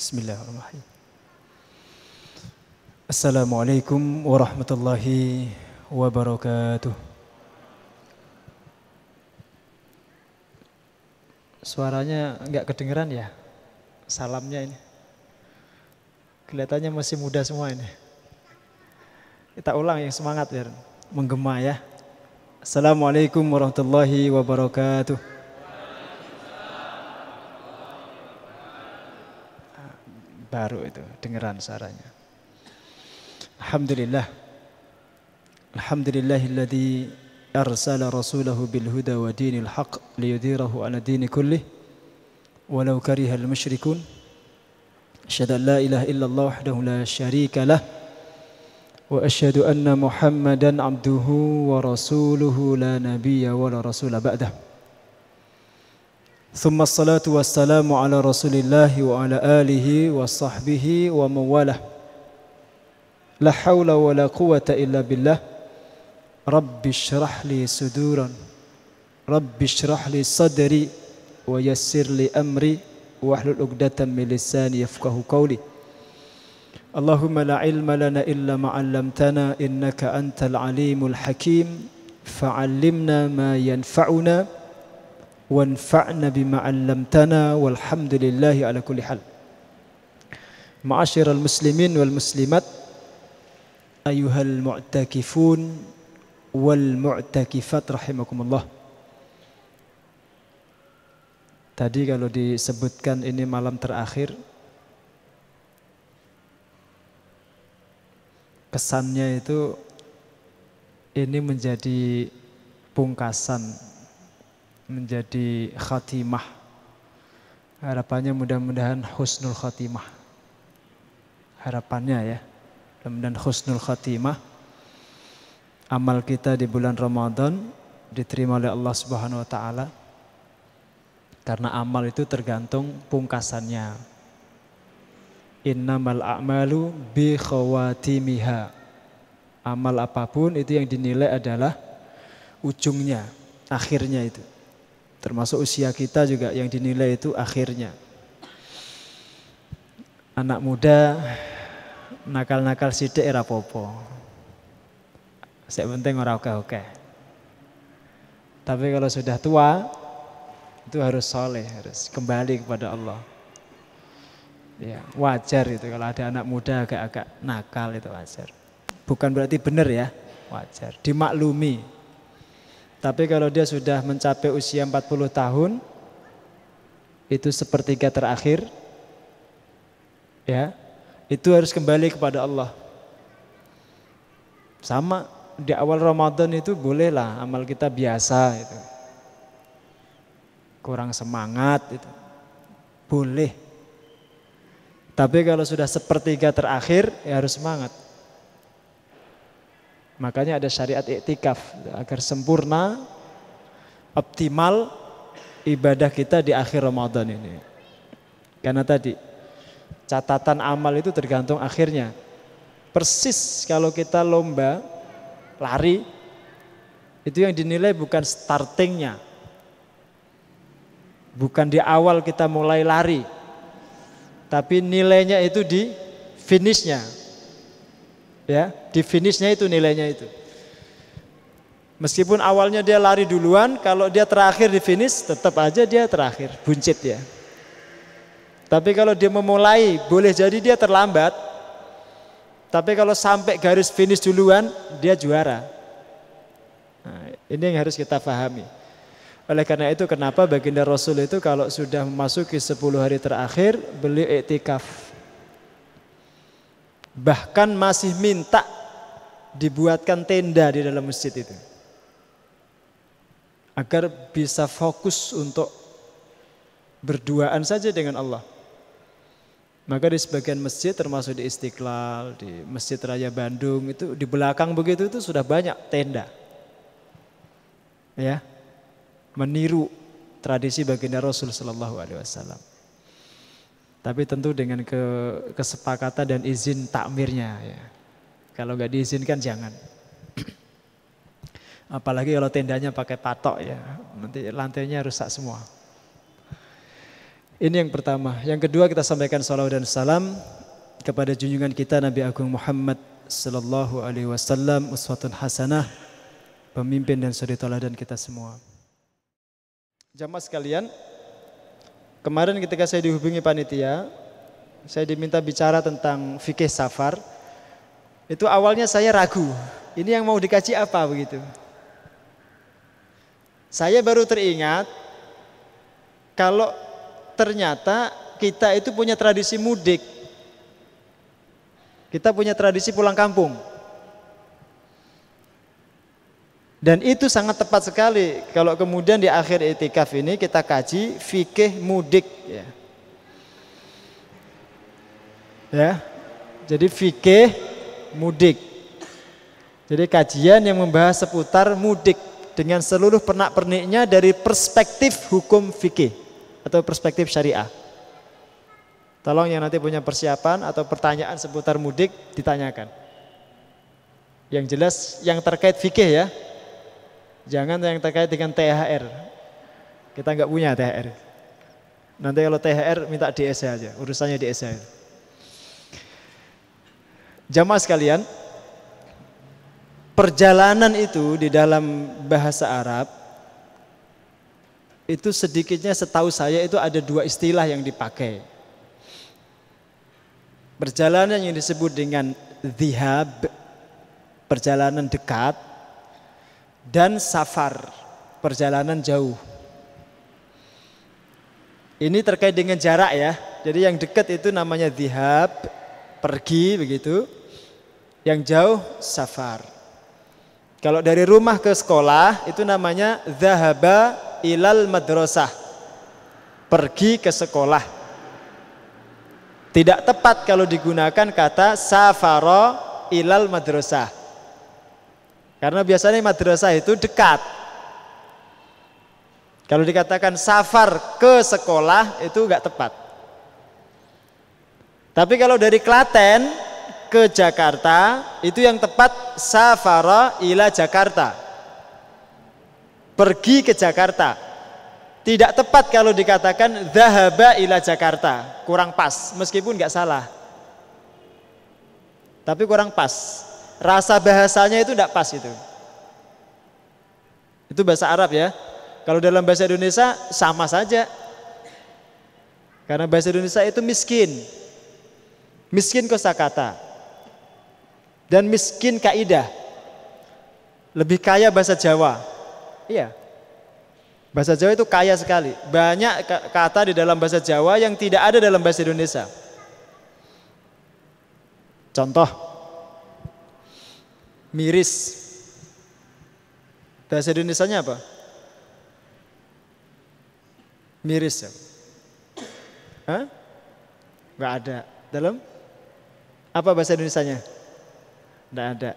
Bismillahirrahmanirrahim. Assalamualaikum warahmatullahi wabarakatuh. Suaranya enggak kedengeran ya? Salamnya ini. Kelihatannya masih muda semua ini. Kita ulang yang semangat ya, menggema ya. Assalamualaikum warahmatullahi wabarakatuh. Baru itu dengeran suaranya. Alhamdulillah. Alhamdulillahilladzi arsala rasulahu bil huda wa dinil haqq liyudhhirahu 'ala dini kullih walau karihal musyrikun. Asyhadu an la ilaha illallah wahdahu la syarika lah wa asyhadu anna Muhammadan 'abduhu wa rasuluhu la nabiyya wa la rasula ba'dah. Thumma assalatu wassalamu ala rasulillahi wa ala alihi wa sahbihi wa mawalah. La hawla wa la quwata illa billah. Rabbi syrah li suduran, Rabbi syrah li sadri, wa yassir li amri, wahlul uqdatan min lisani yafqahu qawli. Allahumma la ilma lana illa ma'allamtana innaka antal alimul hakim. Fa'allimna ma yanfa'una wanfa'na bima 'allamtana walhamdulillahi ala kulli hal. Ma'asyiral muslimin wal muslimat, ayyuhal mu'takifun wal mu'takifat rahimakumullah. Tadi kalau disebutkan ini malam terakhir, kesannya itu ini menjadi pungkasan, menjadi khatimah. Harapannya mudah-mudahan husnul khatimah. Harapannya ya, mudah-mudahan husnul khatimah. Amal kita di bulan Ramadan diterima oleh Allah Subhanahu wa taala. Karena amal itu tergantung pungkasannya. Innamal a'malu bi khawatimiha. Amal apapun itu yang dinilai adalah ujungnya, akhirnya itu. Termasuk usia kita juga yang dinilai itu akhirnya. Anak muda nakal-nakal sithik ora apa-apa. Sing penting ora oke-oke. Tapi kalau sudah tua itu harus soleh, harus kembali kepada Allah. Ya, wajar itu kalau ada anak muda agak-agak nakal, itu wajar. Bukan berarti benar ya, wajar, dimaklumi. Tapi kalau dia sudah mencapai usia 40 tahun, itu sepertiga terakhir, ya, itu harus kembali kepada Allah. Sama di awal Ramadan itu bolehlah amal kita biasa, itu kurang semangat, itu boleh. Tapi kalau sudah sepertiga terakhir, ya harus semangat. Makanya ada syariat iktikaf agar sempurna, optimal ibadah kita di akhir Ramadan ini. Karena tadi catatan amal itu tergantung akhirnya. Persis kalau kita lomba lari, itu yang dinilai bukan startingnya, bukan di awal kita mulai lari, tapi nilainya itu di finishnya. Ya, di finishnya itu nilainya itu. Meskipun awalnya dia lari duluan, kalau dia terakhir di finish tetap aja dia terakhir, buncit ya. Tapi kalau dia memulai, boleh jadi dia terlambat. Tapi kalau sampai garis finish duluan, dia juara. Nah, ini yang harus kita pahami. Oleh karena itu kenapa baginda Rasul itu kalau sudah memasuki 10 hari terakhir, beliau iktikaf. Bahkan masih minta dibuatkan tenda di dalam masjid itu, agar bisa fokus untuk berduaan saja dengan Allah. Maka di sebagian masjid termasuk di Istiqlal, di Masjid Raya Bandung, itu di belakang begitu itu sudah banyak tenda. Ya, meniru tradisi baginda Rasul sallallahu alaihi wasallam. Tapi tentu dengan kesepakatan dan izin takmirnya ya. Kalau nggak diizinkan jangan. Apalagi kalau tendanya pakai patok ya, nanti lantainya rusak semua. Ini yang pertama. Yang kedua, kita sampaikan salawat dan salam kepada junjungan kita Nabi Agung Muhammad sallallahu alaihi wasallam, uswatun hasanah, pemimpin dan suri tauladan kita semua. Jamaah sekalian, kemarin ketika saya dihubungi panitia, saya diminta bicara tentang fikih safar. Itu awalnya saya ragu, ini yang mau dikaji apa begitu. Saya baru teringat kalau ternyata kita itu punya tradisi mudik. Kita punya tradisi pulang kampung. Dan itu sangat tepat sekali kalau kemudian di akhir i'tikaf ini kita kaji fikih mudik ya. Ya. Jadi fikih mudik. Jadi kajian yang membahas seputar mudik dengan seluruh pernak-perniknya dari perspektif hukum fikih atau perspektif syariah. Tolong yang nanti punya persiapan atau pertanyaan seputar mudik ditanyakan. Yang jelas yang terkait fikih ya. Jangan yang terkait dengan THR. Kita nggak punya THR. Nanti kalau THR minta DSE aja, urusannya DSE. Jamaah sekalian, perjalanan itu di dalam bahasa Arab itu sedikitnya setahu saya itu ada dua istilah yang dipakai. Perjalanan yang disebut dengan dhihab, perjalanan dekat, dan safar, perjalanan jauh. Ini terkait dengan jarak ya. Jadi yang dekat itu namanya dhihab, pergi begitu. Yang jauh safar. Kalau dari rumah ke sekolah itu namanya dhahaba ilal madrasah, pergi ke sekolah. Tidak tepat kalau digunakan kata safara ilal madrasah, karena biasanya madrasah itu dekat. Kalau dikatakan safar ke sekolah itu enggak tepat. Tapi kalau dari Klaten ke Jakarta itu yang tepat safara ila Jakarta, pergi ke Jakarta. Tidak tepat kalau dikatakan dhahaba ila Jakarta, kurang pas, meskipun nggak salah, tapi kurang pas. Rasa bahasanya itu tidak pas itu. Itu bahasa Arab ya. Kalau dalam bahasa Indonesia sama saja, karena bahasa Indonesia itu miskin kosakata dan miskin kaidah. Lebih kaya bahasa Jawa. Iya. Bahasa Jawa itu kaya sekali. Banyak kata di dalam bahasa Jawa yang tidak ada dalam bahasa Indonesia. Contoh, miris. Bahasa Indonesianya apa? Miris ya? Hah? Nggak ada. Dalam? Apa bahasa Indonesianya? Nggak ada.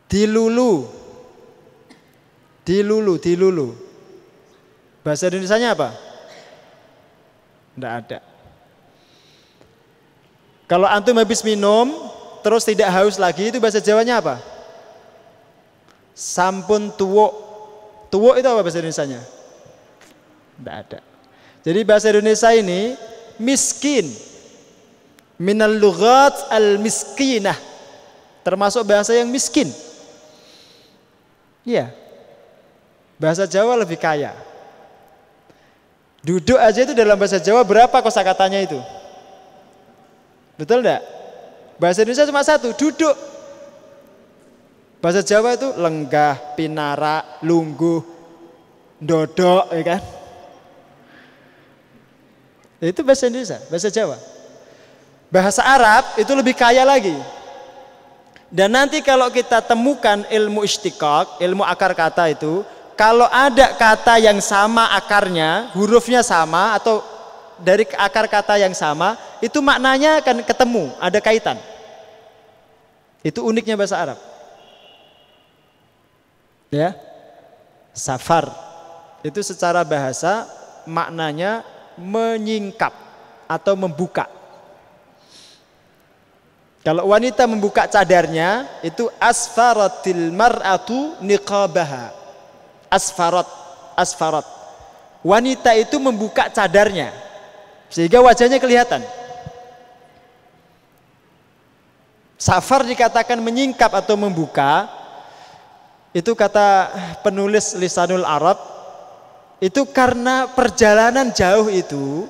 Dilulu. Bahasa Indonesianya apa? Nggak ada. Kalau antum habis minum terus tidak haus lagi, itu bahasa Jawanya apa? Sampun tuwuk. Tuwuk itu apa bahasa Indonesianya? Nggak ada. Jadi bahasa Indonesia ini miskin. Minal lughat al-miskinah. Termasuk bahasa yang miskin. Iya. Bahasa Jawa lebih kaya. Duduk aja itu dalam bahasa Jawa berapa kosakatanya itu? Betul enggak? Bahasa Indonesia cuma satu, duduk. Bahasa Jawa itu lenggah, pinara, lungguh, dodok, ya kan? Itu bahasa Indonesia, bahasa Jawa. Bahasa Arab itu lebih kaya lagi. Dan nanti kalau kita temukan ilmu istiqaq, ilmu akar kata itu, kalau ada kata yang sama akarnya, hurufnya sama atau dari akar kata yang sama, itu maknanya akan ketemu, ada kaitan. Itu uniknya bahasa Arab. Ya. Safar itu secara bahasa maknanya menyingkap atau membuka. Kalau wanita membuka cadarnya itu asfaratil mar'atu niqabaha. Asfarat. wanita itu membuka cadarnya sehingga wajahnya kelihatan. Safar dikatakan menyingkap atau membuka, itu kata penulis Lisanul Arab, itu karena perjalanan jauh itu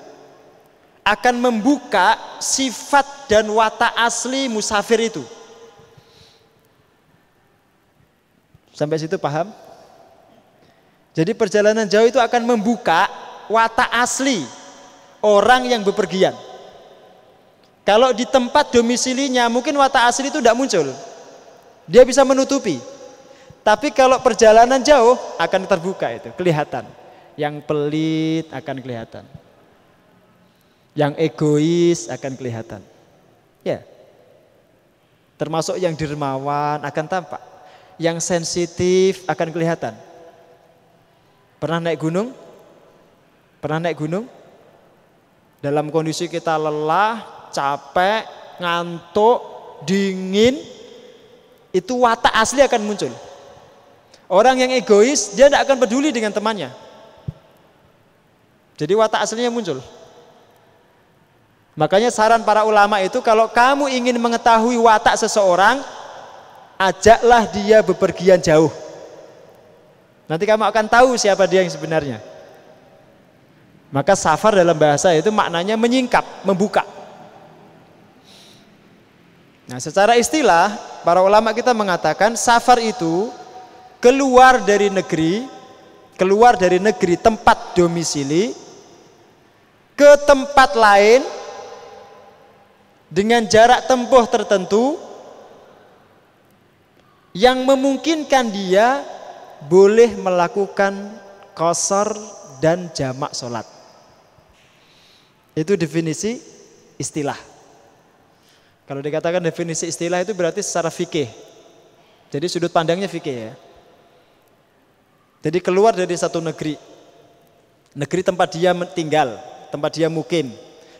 akan membuka sifat dan watak asli musafir itu. Sampai situ paham? Jadi perjalanan jauh itu akan membuka watak asli orang yang bepergian. Kalau di tempat domisilinya mungkin watak asli itu tidak muncul, dia bisa menutupi. Tapi kalau perjalanan jauh akan terbuka, itu kelihatan. Yang pelit akan kelihatan, yang egois akan kelihatan, ya. Termasuk yang dermawan akan tampak, yang sensitif akan kelihatan. Pernah naik gunung? Pernah naik gunung? Dalam kondisi kita lelah, capek, ngantuk, dingin, itu watak asli akan muncul. Orang yang egois, dia tidak akan peduli dengan temannya. Jadi watak aslinya muncul. Makanya saran para ulama itu, kalau kamu ingin mengetahui watak seseorang, ajaklah dia bepergian jauh. Nanti kamu akan tahu siapa dia yang sebenarnya. Maka safar dalam bahasa itu maknanya menyingkap, membuka. Nah, secara istilah para ulama kita mengatakan safar itu keluar dari negeri tempat domisili ke tempat lain dengan jarak tempuh tertentu yang memungkinkan dia boleh melakukan qashar dan jamak sholat. Itu definisi istilah. Kalau dikatakan definisi istilah itu berarti secara fikih. Jadi sudut pandangnya fikih, ya. Jadi keluar dari satu negeri tempat dia tinggal, tempat dia mukim,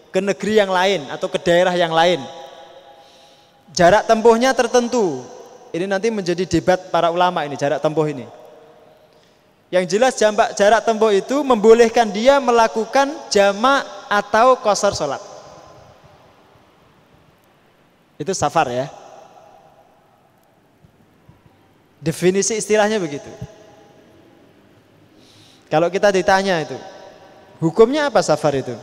ke negeri yang lain atau ke daerah yang lain. Jarak tempuhnya tertentu. Ini nanti menjadi debat para ulama ini, jarak tempuh ini. Yang jelas jarak tempuh itu membolehkan dia melakukan jamak atau qashar sholat. Itu safar, ya. Definisi istilahnya begitu. Kalau kita ditanya itu, hukumnya apa safar itu?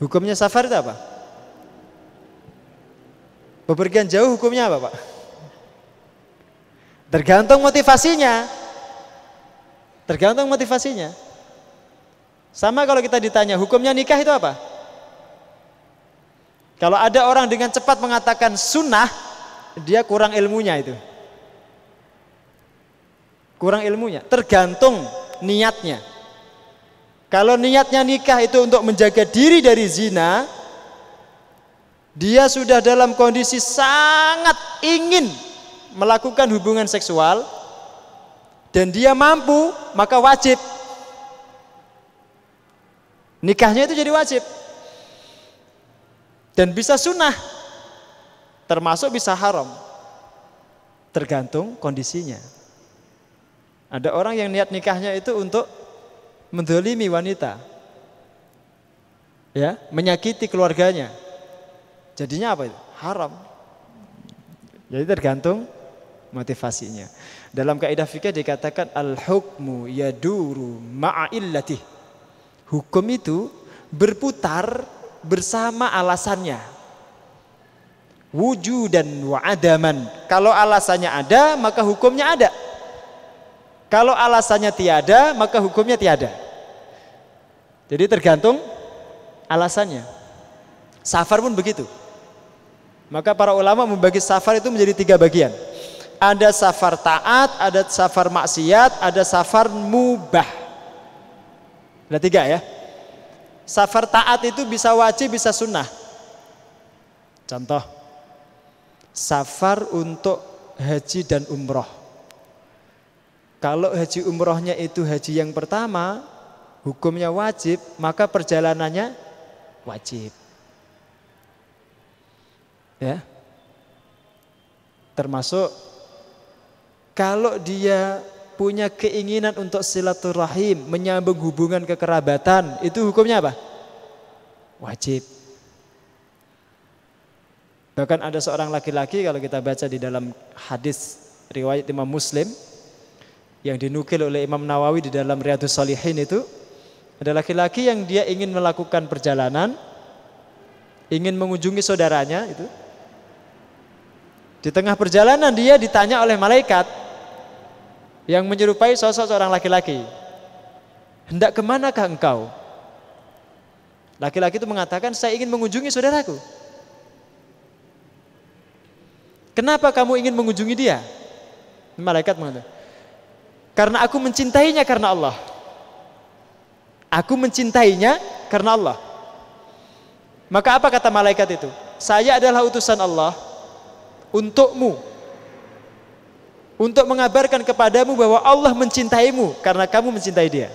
Hukumnya safar itu apa? Bepergian jauh hukumnya apa, Pak? Tergantung motivasinya. Tergantung motivasinya. Sama kalau kita ditanya, hukumnya nikah itu apa? Kalau ada orang dengan cepat mengatakan sunnah, dia kurang ilmunya itu. Kurang ilmunya. Tergantung niatnya. Kalau niatnya nikah itu untuk menjaga diri dari zina, dia sudah dalam kondisi sangat ingin melakukan hubungan seksual dan dia mampu, maka wajib. Nikahnya itu jadi wajib. Dan bisa sunnah, termasuk bisa haram. Tergantung kondisinya. Ada orang yang niat nikahnya itu untuk mendolimi wanita, ya, menyakiti keluarganya. Jadinya apa itu? Haram. Jadi tergantung motivasinya. Dalam kaidah fikih dikatakan al-hukmu yaduru ma'a illatih. Hukum itu berputar bersama alasannya. Wujudan wa adaman. Kalau alasannya ada, maka hukumnya ada. Kalau alasannya tiada, maka hukumnya tiada. Jadi tergantung alasannya. Safar pun begitu. Maka para ulama membagi safar itu menjadi 3 bagian. Ada safar taat, ada safar maksiat, ada safar mubah. Ada 3, ya. Safar taat itu bisa wajib, bisa sunnah. Contoh, safar untuk haji dan umroh. Kalau haji umrohnya itu haji yang pertama, hukumnya wajib, maka perjalanannya wajib. Ya. Termasuk kalau dia punya keinginan untuk silaturahim, menyambung hubungan kekerabatan, itu hukumnya apa? Wajib. Bahkan ada seorang laki-laki, kalau kita baca di dalam hadis riwayat Imam Muslim yang dinukil oleh Imam Nawawi di dalam Riyadhus Shalihin, itu ada laki-laki yang dia ingin melakukan perjalanan, ingin mengunjungi saudaranya itu. Di tengah perjalanan dia ditanya oleh malaikat yang menyerupai sosok seorang laki-laki, hendak kemanakah engkau? Laki-laki itu mengatakan, saya ingin mengunjungi saudaraku. Kenapa kamu ingin mengunjungi dia? Malaikat mengatakan, karena aku mencintainya karena Allah. Aku mencintainya karena Allah. Maka apa kata malaikat itu? Saya adalah utusan Allah untukmu, untuk mengabarkan kepadamu bahwa Allah mencintaimu karena kamu mencintai dia.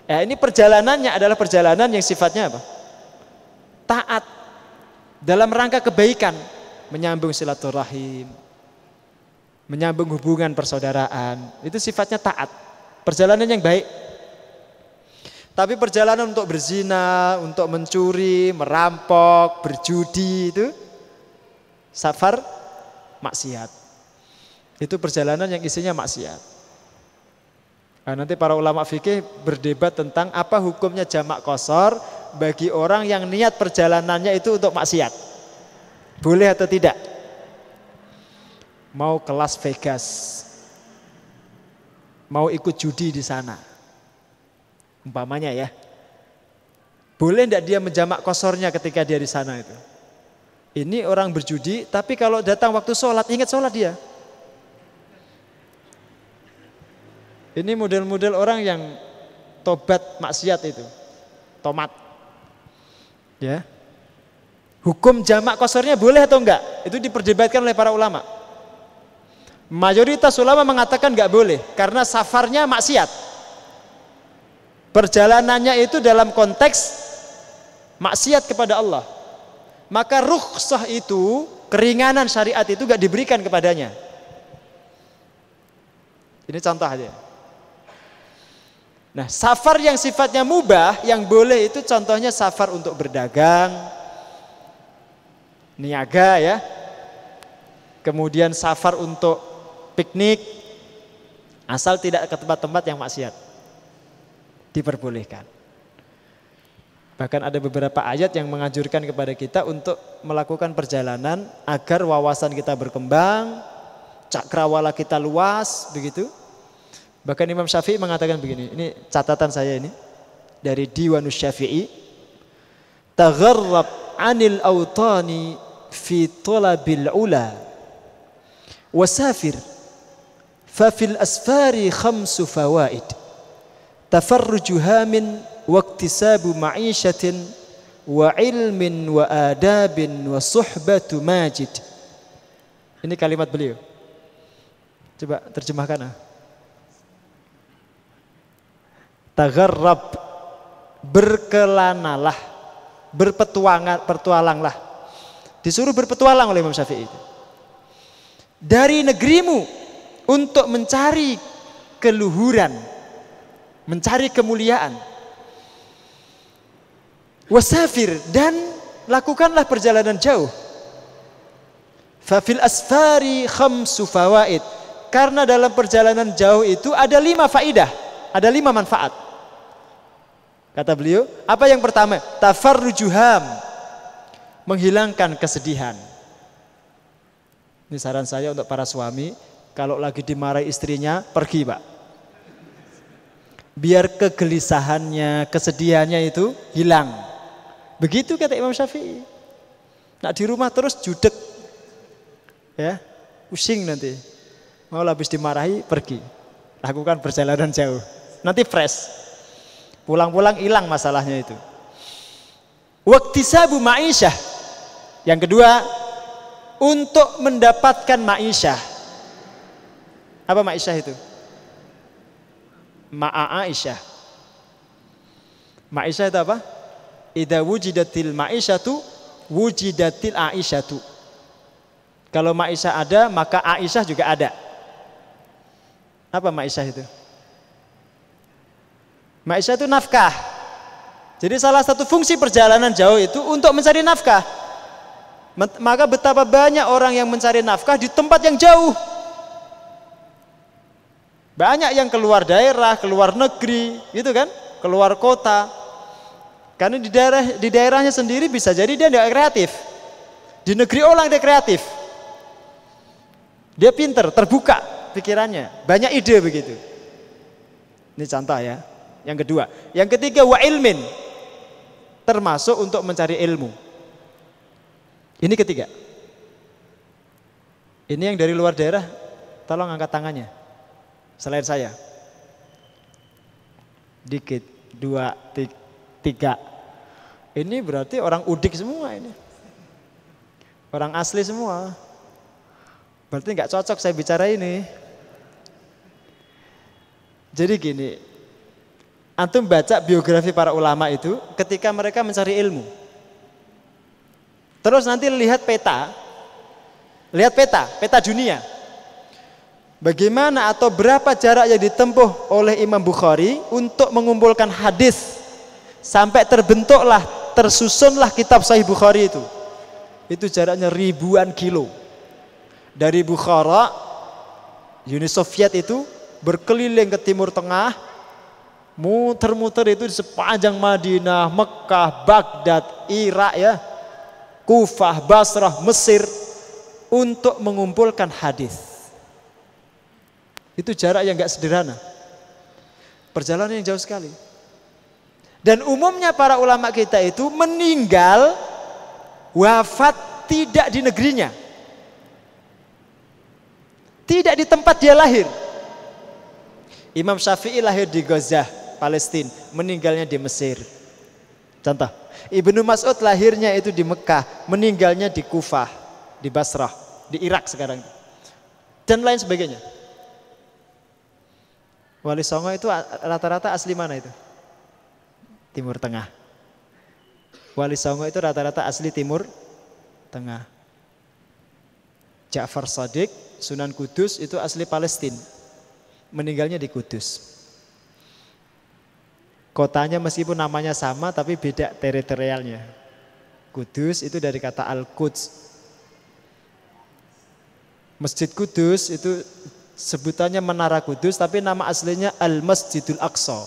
Ini perjalanannya adalah perjalanan yang sifatnya apa? Taat, dalam rangka kebaikan, menyambung silaturahim, menyambung hubungan persaudaraan. Itu sifatnya taat, perjalanan yang baik. Tapi perjalanan untuk berzina, untuk mencuri, merampok, berjudi, itu safar maksiat. Itu perjalanan yang isinya maksiat. Nah, nanti para ulama fikih berdebat tentang apa hukumnya jamak qashar bagi orang yang niat perjalanannya itu untuk maksiat. Boleh atau tidak? Mau ke Las Vegas, mau ikut judi di sana, umpamanya ya, boleh tidak dia menjamak qasharnya ketika dia di sana itu? Ini orang berjudi, tapi kalau datang waktu sholat, ingat sholat dia. Ini model-model orang yang tobat maksiat itu, tomat. Ya, hukum jamak qasharnya boleh atau enggak? Itu diperdebatkan oleh para ulama. Mayoritas ulama mengatakan enggak boleh, karena safarnya maksiat. Perjalanannya itu dalam konteks maksiat kepada Allah. Maka rukhsah itu, keringanan syariat itu enggak diberikan kepadanya. Ini contoh aja. Nah, safar yang sifatnya mubah, yang boleh itu contohnya safar untuk berdagang, niaga ya. Kemudian safar untuk piknik, asal tidak ke tempat-tempat yang maksiat, diperbolehkan. Bahkan ada beberapa ayat yang menganjurkan kepada kita untuk melakukan perjalanan agar wawasan kita berkembang, cakrawala kita luas, begitu. Bahkan Imam Syafi'i mengatakan begini, ini catatan saya ini dari Diwanus Syafi'i, tagharrab 'anil awtani fi talabil ula wasafir fa fil asfari khamsu fawaid tafarruju hamin wa iktisabu ma'ishatin wa ilmin wa adabin wa suhbatu majid. Ini kalimat beliau. Coba terjemahkan. Tagharrab, berkelanalah, berpetualanglah. Disuruh berpetualang oleh Imam Syafi'i itu. Dari negerimu untuk mencari keluhuran, mencari kemuliaan. Wasafir, dan lakukanlah perjalanan jauh. Fafil asfari khamsu fawaid, karena dalam perjalanan jauh itu ada 5 faidah, ada 5 manfaat. Kata beliau, apa yang pertama? Tafarrujuham, menghilangkan kesedihan. Ini saran saya untuk para suami, kalau lagi dimarahi istrinya, pergi Pak. Biar kegelisahannya, kesedihannya itu hilang. Begitu kata Imam Syafi'i. Nah, di rumah terus judek, ya, pusing nanti. Mau habis dimarahi, pergi. Lakukan perjalanan jauh. Nanti fresh. Pulang-pulang hilang masalahnya itu. Waktisabu ma'isyah. Yang kedua, untuk mendapatkan ma'isyah. Apa ma'isyah itu? Ma'aisyah. Ma'isyah itu apa? Idza wujidatil ma'isyatu wujidatil aisyatu. Kalau ma'isyah ada, maka Aisyah juga ada. Apa ma'isyah itu? Ma'isyah itu nafkah. Jadi salah satu fungsi perjalanan jauh itu untuk mencari nafkah. Maka betapa banyak orang yang mencari nafkah di tempat yang jauh. Banyak yang keluar daerah, keluar negeri, gitu kan? Keluar kota. Karena di daerahnya sendiri bisa jadi dia tidak kreatif. Di negeri orang dia kreatif. Dia pinter, terbuka pikirannya. Banyak ide begitu. Ini contoh ya. Yang kedua. Yang ketiga, wa ilmin. Termasuk untuk mencari ilmu. Ini ketiga. Ini yang dari luar daerah, tolong angkat tangannya. Selain saya. Dikit, 2, 3. Ini berarti orang udik semua ini. Orang asli semua. Berarti nggak cocok saya bicara ini. Jadi gini, antum baca biografi para ulama itu ketika mereka mencari ilmu. Terus nanti lihat peta dunia. Bagaimana atau berapa jarak yang ditempuh oleh Imam Bukhari untuk mengumpulkan hadis sampai tersusunlah kitab Sahih Bukhari itu. Itu jaraknya ribuan kilo. Dari Bukhara, Uni Soviet itu berkeliling ke Timur Tengah, muter-muter itu di sepanjang Madinah, Mekah, Baghdad, Irak ya, Kufah, Basrah, Mesir untuk mengumpulkan hadis. Itu jarak yang gak sederhana. Perjalanan yang jauh sekali. Dan umumnya para ulama kita itu meninggal, wafat tidak di negerinya. Tidak di tempat dia lahir. Imam Syafi'i lahir di Gaza, Palestina, meninggalnya di Mesir. Contoh, Ibnu Mas'ud lahirnya itu di Mekah, meninggalnya di Kufah, di Basrah, di Irak sekarang. Dan lain sebagainya. Wali Songo itu rata-rata asli mana itu? Timur Tengah. Wali Songo itu rata-rata asli Timur Tengah. Ja'far Shadiq, Sunan Kudus itu asli Palestina. Meninggalnya di Kudus. Kotanya meskipun namanya sama tapi beda teritorialnya. Kudus itu dari kata Al-Quds. Masjid Kudus itu sebutannya Menara Kudus, tapi nama aslinya Al-Masjidul Aqsa.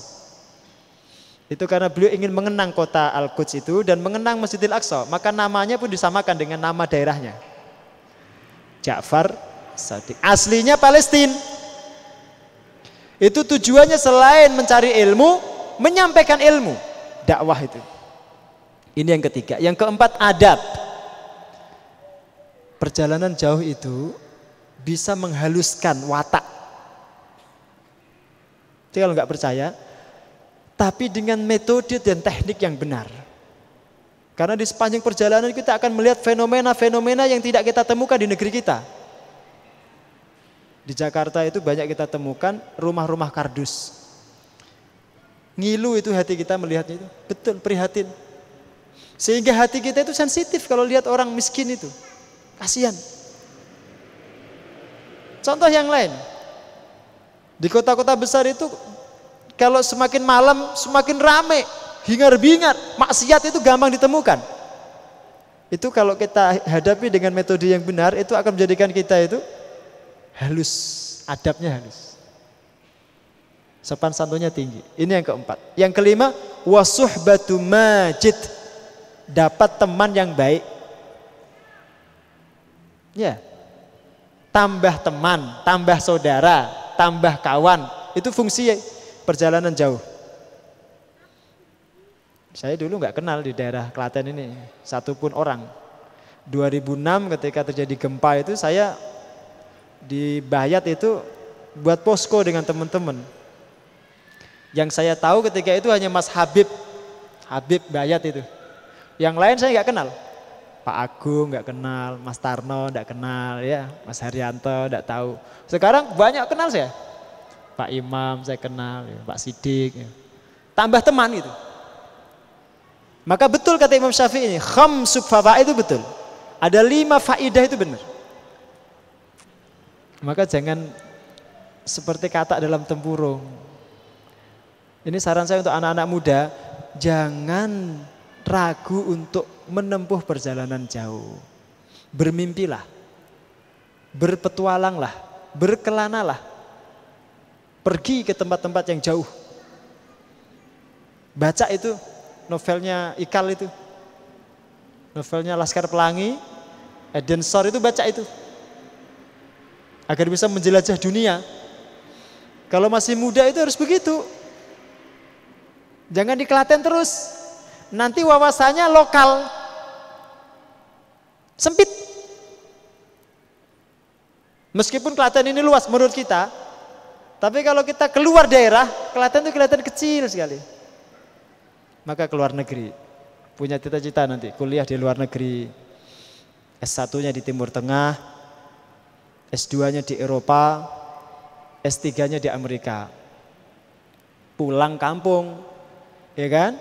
Itu karena beliau ingin mengenang kota Al-Quds itu dan mengenang Masjidil Aqsa, maka namanya pun disamakan dengan nama daerahnya. Ja'far Shadiq. Aslinya Palestina. Itu tujuannya selain mencari ilmu, menyampaikan ilmu. Dakwah itu. Ini yang ketiga. Yang keempat, adab. Perjalanan jauh itu bisa menghaluskan watak. Jadi kalau nggak percaya, tapi dengan metode dan teknik yang benar. Karena di sepanjang perjalanan kita akan melihat fenomena-fenomena yang tidak kita temukan di negeri kita. Di Jakarta itu banyak kita temukan rumah-rumah kardus. Ngilu itu hati kita melihatnya itu. Betul, prihatin. Sehingga hati kita itu sensitif kalau lihat orang miskin itu. Kasihan. Contoh yang lain, di kota-kota besar itu kalau semakin malam semakin ramai, hingar-bingar, maksiat itu gampang ditemukan. Itu kalau kita hadapi dengan metode yang benar, itu akan menjadikan kita itu halus, adabnya halus, sopan santunnya tinggi. Ini yang keempat. Yang kelima, wasuhbatu majid, dapat teman yang baik. Ya. Tambah teman, tambah saudara, tambah kawan. Itu fungsi perjalanan jauh. Saya dulu nggak kenal di daerah Klaten ini satupun orang. 2006 ketika terjadi gempa itu saya di Bayat itu buat posko dengan teman-teman. Yang saya tahu ketika itu hanya Mas Habib Bayat itu. Yang lain saya nggak kenal. Pak Agung nggak kenal, Mas Tarno nggak kenal, ya, Mas Haryanto nggak tahu. Sekarang banyak kenal saya. Pak Imam saya kenal, ya, Pak Sidik. Ya. Tambah teman gitu. Maka betul kata Imam Syafi'i ini, khamsub fawaid itu betul. Ada 5 faidah itu benar. Maka jangan seperti katak dalam tempurung. Ini saran saya untuk anak-anak muda, jangan ragu untuk menempuh perjalanan jauh. Bermimpilah, berpetualanglah, berkelanalah, pergi ke tempat-tempat yang jauh. Baca itu novelnya Ikal itu, novelnya Laskar Pelangi, Eden Shore itu, baca itu agar bisa menjelajah dunia. Kalau masih muda itu harus begitu. Jangan di Klaten terus, nanti wawasannya lokal, sempit. Meskipun Klaten ini luas menurut kita, tapi kalau kita keluar daerah, Klaten itu kelihatan kecil sekali. Maka keluar negeri, punya cita-cita nanti kuliah di luar negeri, S1-nya di Timur Tengah, S2-nya di Eropa, S3-nya di Amerika. Pulang kampung, ya kan?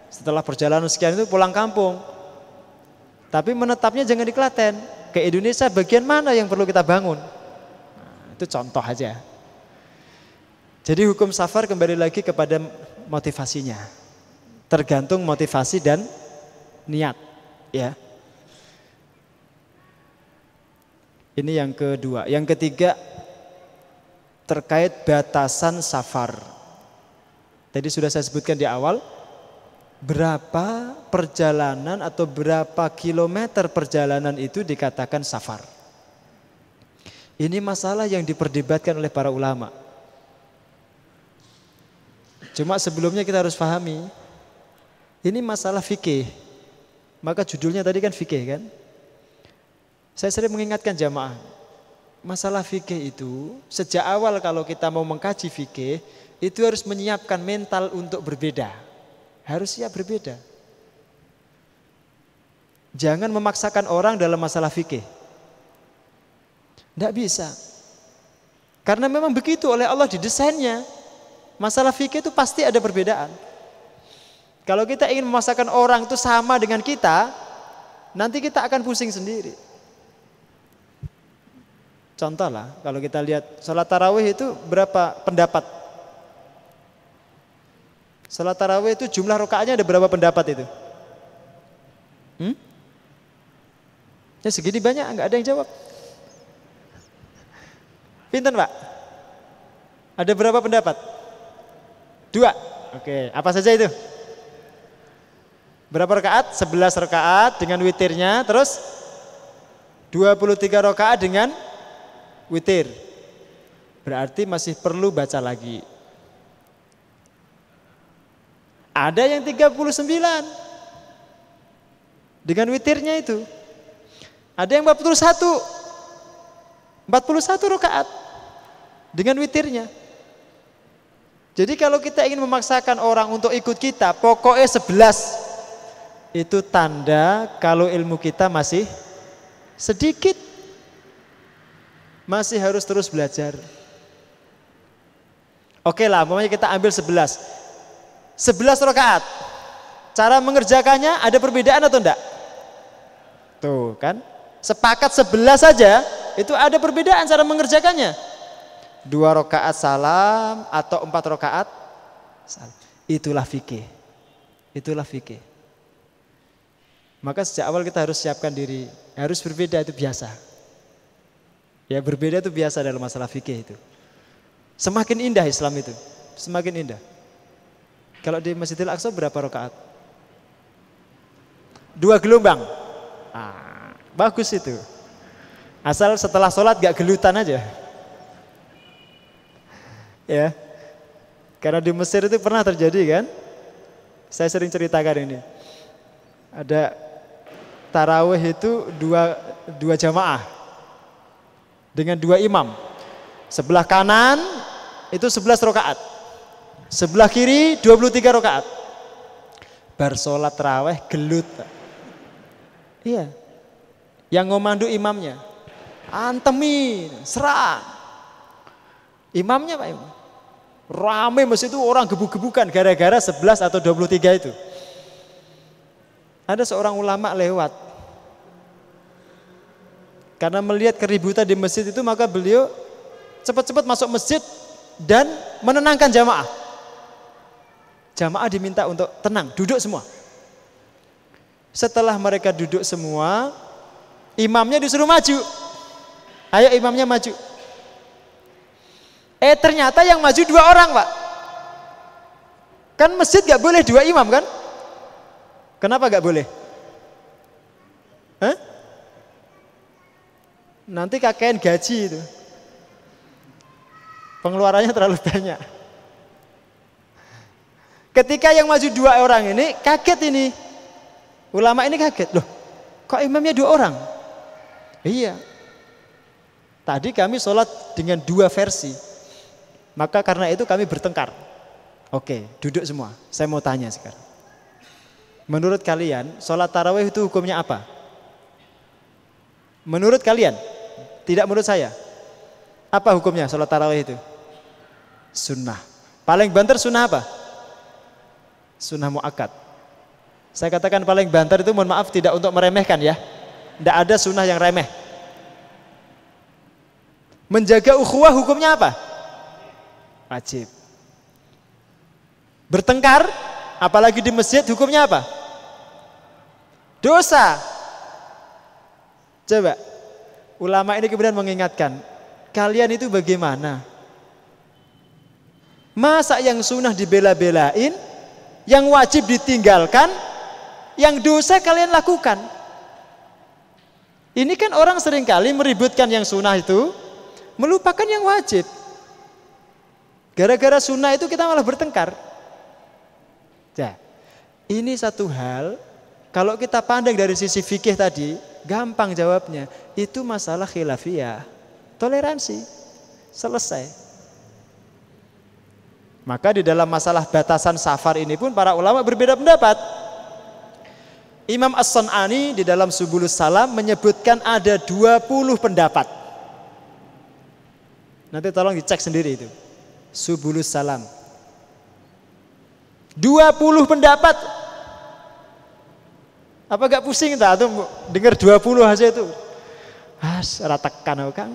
Setelah perjalanan sekian itu pulang kampung. Tapi menetapnya jangan di Klaten. Ke Indonesia bagian mana yang perlu kita bangun? Nah, itu contoh aja. Jadi hukum safar kembali lagi kepada motivasinya. Tergantung motivasi dan niat, ya. Ini yang kedua. Yang ketiga terkait batasan safar. Tadi sudah saya sebutkan di awal, berapa perjalanan atau berapa kilometer perjalanan itu dikatakan safar. Ini masalah yang diperdebatkan oleh para ulama. Cuma sebelumnya kita harus pahami, ini masalah fikih. Maka judulnya tadi kan fikih kan. Saya sering mengingatkan jamaah, masalah fikih itu sejak awal kalau kita mau mengkaji fikih, itu harus menyiapkan mental untuk berbeda. Harus siap berbeda. Jangan memaksakan orang dalam masalah fikih. Tidak bisa. Karena memang begitu oleh Allah didesainnya. Masalah fikih itu pasti ada perbedaan. Kalau kita ingin memaksakan orang itu sama dengan kita, nanti kita akan pusing sendiri. Contoh lah, kalau kita lihat salat tarawih itu berapa pendapat? Salat tarawih itu jumlah rakaatnya ada berapa pendapat itu? Ya segini banyak, enggak ada yang jawab. Pinten Pak? Ada berapa pendapat? 2. Oke, apa saja itu? Berapa rakaat? 11 rakaat dengan witirnya, terus 23 rakaat dengan witir. Berarti masih perlu baca lagi. Ada yang 39 dengan witirnya itu. Ada yang 41 rakaat dengan witirnya. Jadi kalau kita ingin memaksakan orang untuk ikut kita, pokoknya 11. Itu tanda kalau ilmu kita masih sedikit. Masih harus terus belajar. Oke lah, umpamanya kita ambil 11 rakaat. Cara mengerjakannya ada perbedaan atau enggak? Tuh kan, sepakat 11 saja itu ada perbedaan cara mengerjakannya. 2 rakaat salam atau 4 rakaat salam. Itulah fikih. Itulah fikih. Maka sejak awal kita harus siapkan diri. Harus berbeda itu biasa. Ya berbeda itu biasa dalam masalah fikih itu. Semakin indah Islam itu. Semakin indah. Kalau di Masjidil Aqsa berapa rakaat? 2 gelombang. Bagus itu. Asal setelah sholat gak gelutan aja. Ya. Karena di Mesir itu pernah terjadi kan. Saya sering ceritakan ini. Ada tarawih itu dua jamaah. Dengan 2 imam. Sebelah kanan itu 11 rakaat. Sebelah kiri 23 rakaat. Bar sholat tarawih gelut. Iya. Yang ngomandu imamnya. Antemin, serang. Imamnya Pak Imam. Rame masjid itu orang gebuk-gebukan gara-gara 11 atau 23 itu. Ada seorang ulama lewat. Karena melihat keributan di masjid itu maka beliau cepat-cepat masuk masjid dan menenangkan jamaah. Jamaah diminta untuk tenang, duduk semua. Setelah mereka duduk semua, imamnya disuruh maju. Ayo imamnya maju. Ternyata yang maju 2 orang, Pak. Kan masjid gak boleh 2 imam kan? Kenapa gak boleh? Nanti kakean gaji itu. Pengeluarannya terlalu banyak. Ketika yang maju 2 orang ini kaget ini. Ulama ini kaget. Loh, kok imamnya 2 orang? Iya. Tadi kami sholat dengan 2 versi. Maka karena itu kami bertengkar. Oke, duduk semua. Saya mau tanya sekarang. Menurut kalian, sholat tarawih itu hukumnya apa? Menurut kalian? Tidak menurut saya. Apa hukumnya sholat tarawih itu? Sunnah. Paling banter sunnah apa? Sunnah muakkad. Saya katakan paling banter itu, mohon maaf tidak untuk meremehkan ya. Tidak ada sunnah yang remeh. Menjaga ukhuwah hukumnya apa? Wajib. Bertengkar, apalagi di masjid, hukumnya apa? Dosa. Coba, ulama ini kemudian mengingatkan, kalian itu bagaimana? Masa yang sunnah dibela-belain, yang wajib ditinggalkan, yang dosa kalian lakukan? Ini kan orang seringkali meributkan yang sunnah itu, melupakan yang wajib. Gara-gara sunnah itu kita malah bertengkar. Ya, ini satu hal, kalau kita pandang dari sisi fikih tadi, gampang jawabnya. Itu masalah khilafiyah, toleransi, selesai. Maka di dalam masalah batasan safar ini pun para ulama berbeda pendapat. Imam As-San'ani di dalam Subulus Salam menyebutkan ada 20 pendapat. Nanti tolong dicek sendiri itu. Subulus Salam. 20 pendapat. Apa gak pusing tak tuh dengar 20 aja itu? Ora tekan aku, Kang.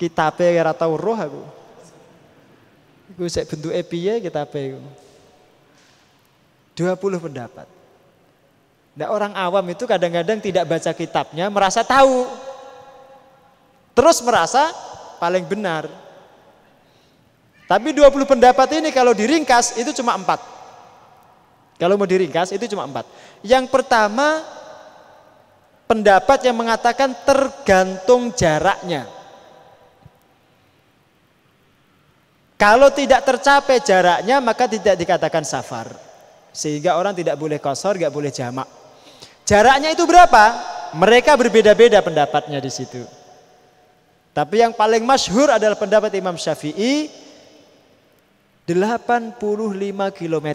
Kitabe ora tau roh aku. Iku sik bentuke piye kitabe iku? 20 pendapat. Nah, orang awam itu kadang-kadang tidak baca kitabnya merasa tahu. Terus merasa paling benar. Tapi 20 pendapat ini kalau diringkas itu cuma 4. Kalau mau diringkas itu cuma 4. Yang pertama, pendapat yang mengatakan tergantung jaraknya. Kalau tidak tercapai jaraknya maka tidak dikatakan safar. Sehingga orang tidak boleh qashar, tidak boleh jamak. Jaraknya itu berapa? Mereka berbeda-beda pendapatnya di situ. Tapi yang paling masyhur adalah pendapat Imam Syafi'i, 85 km.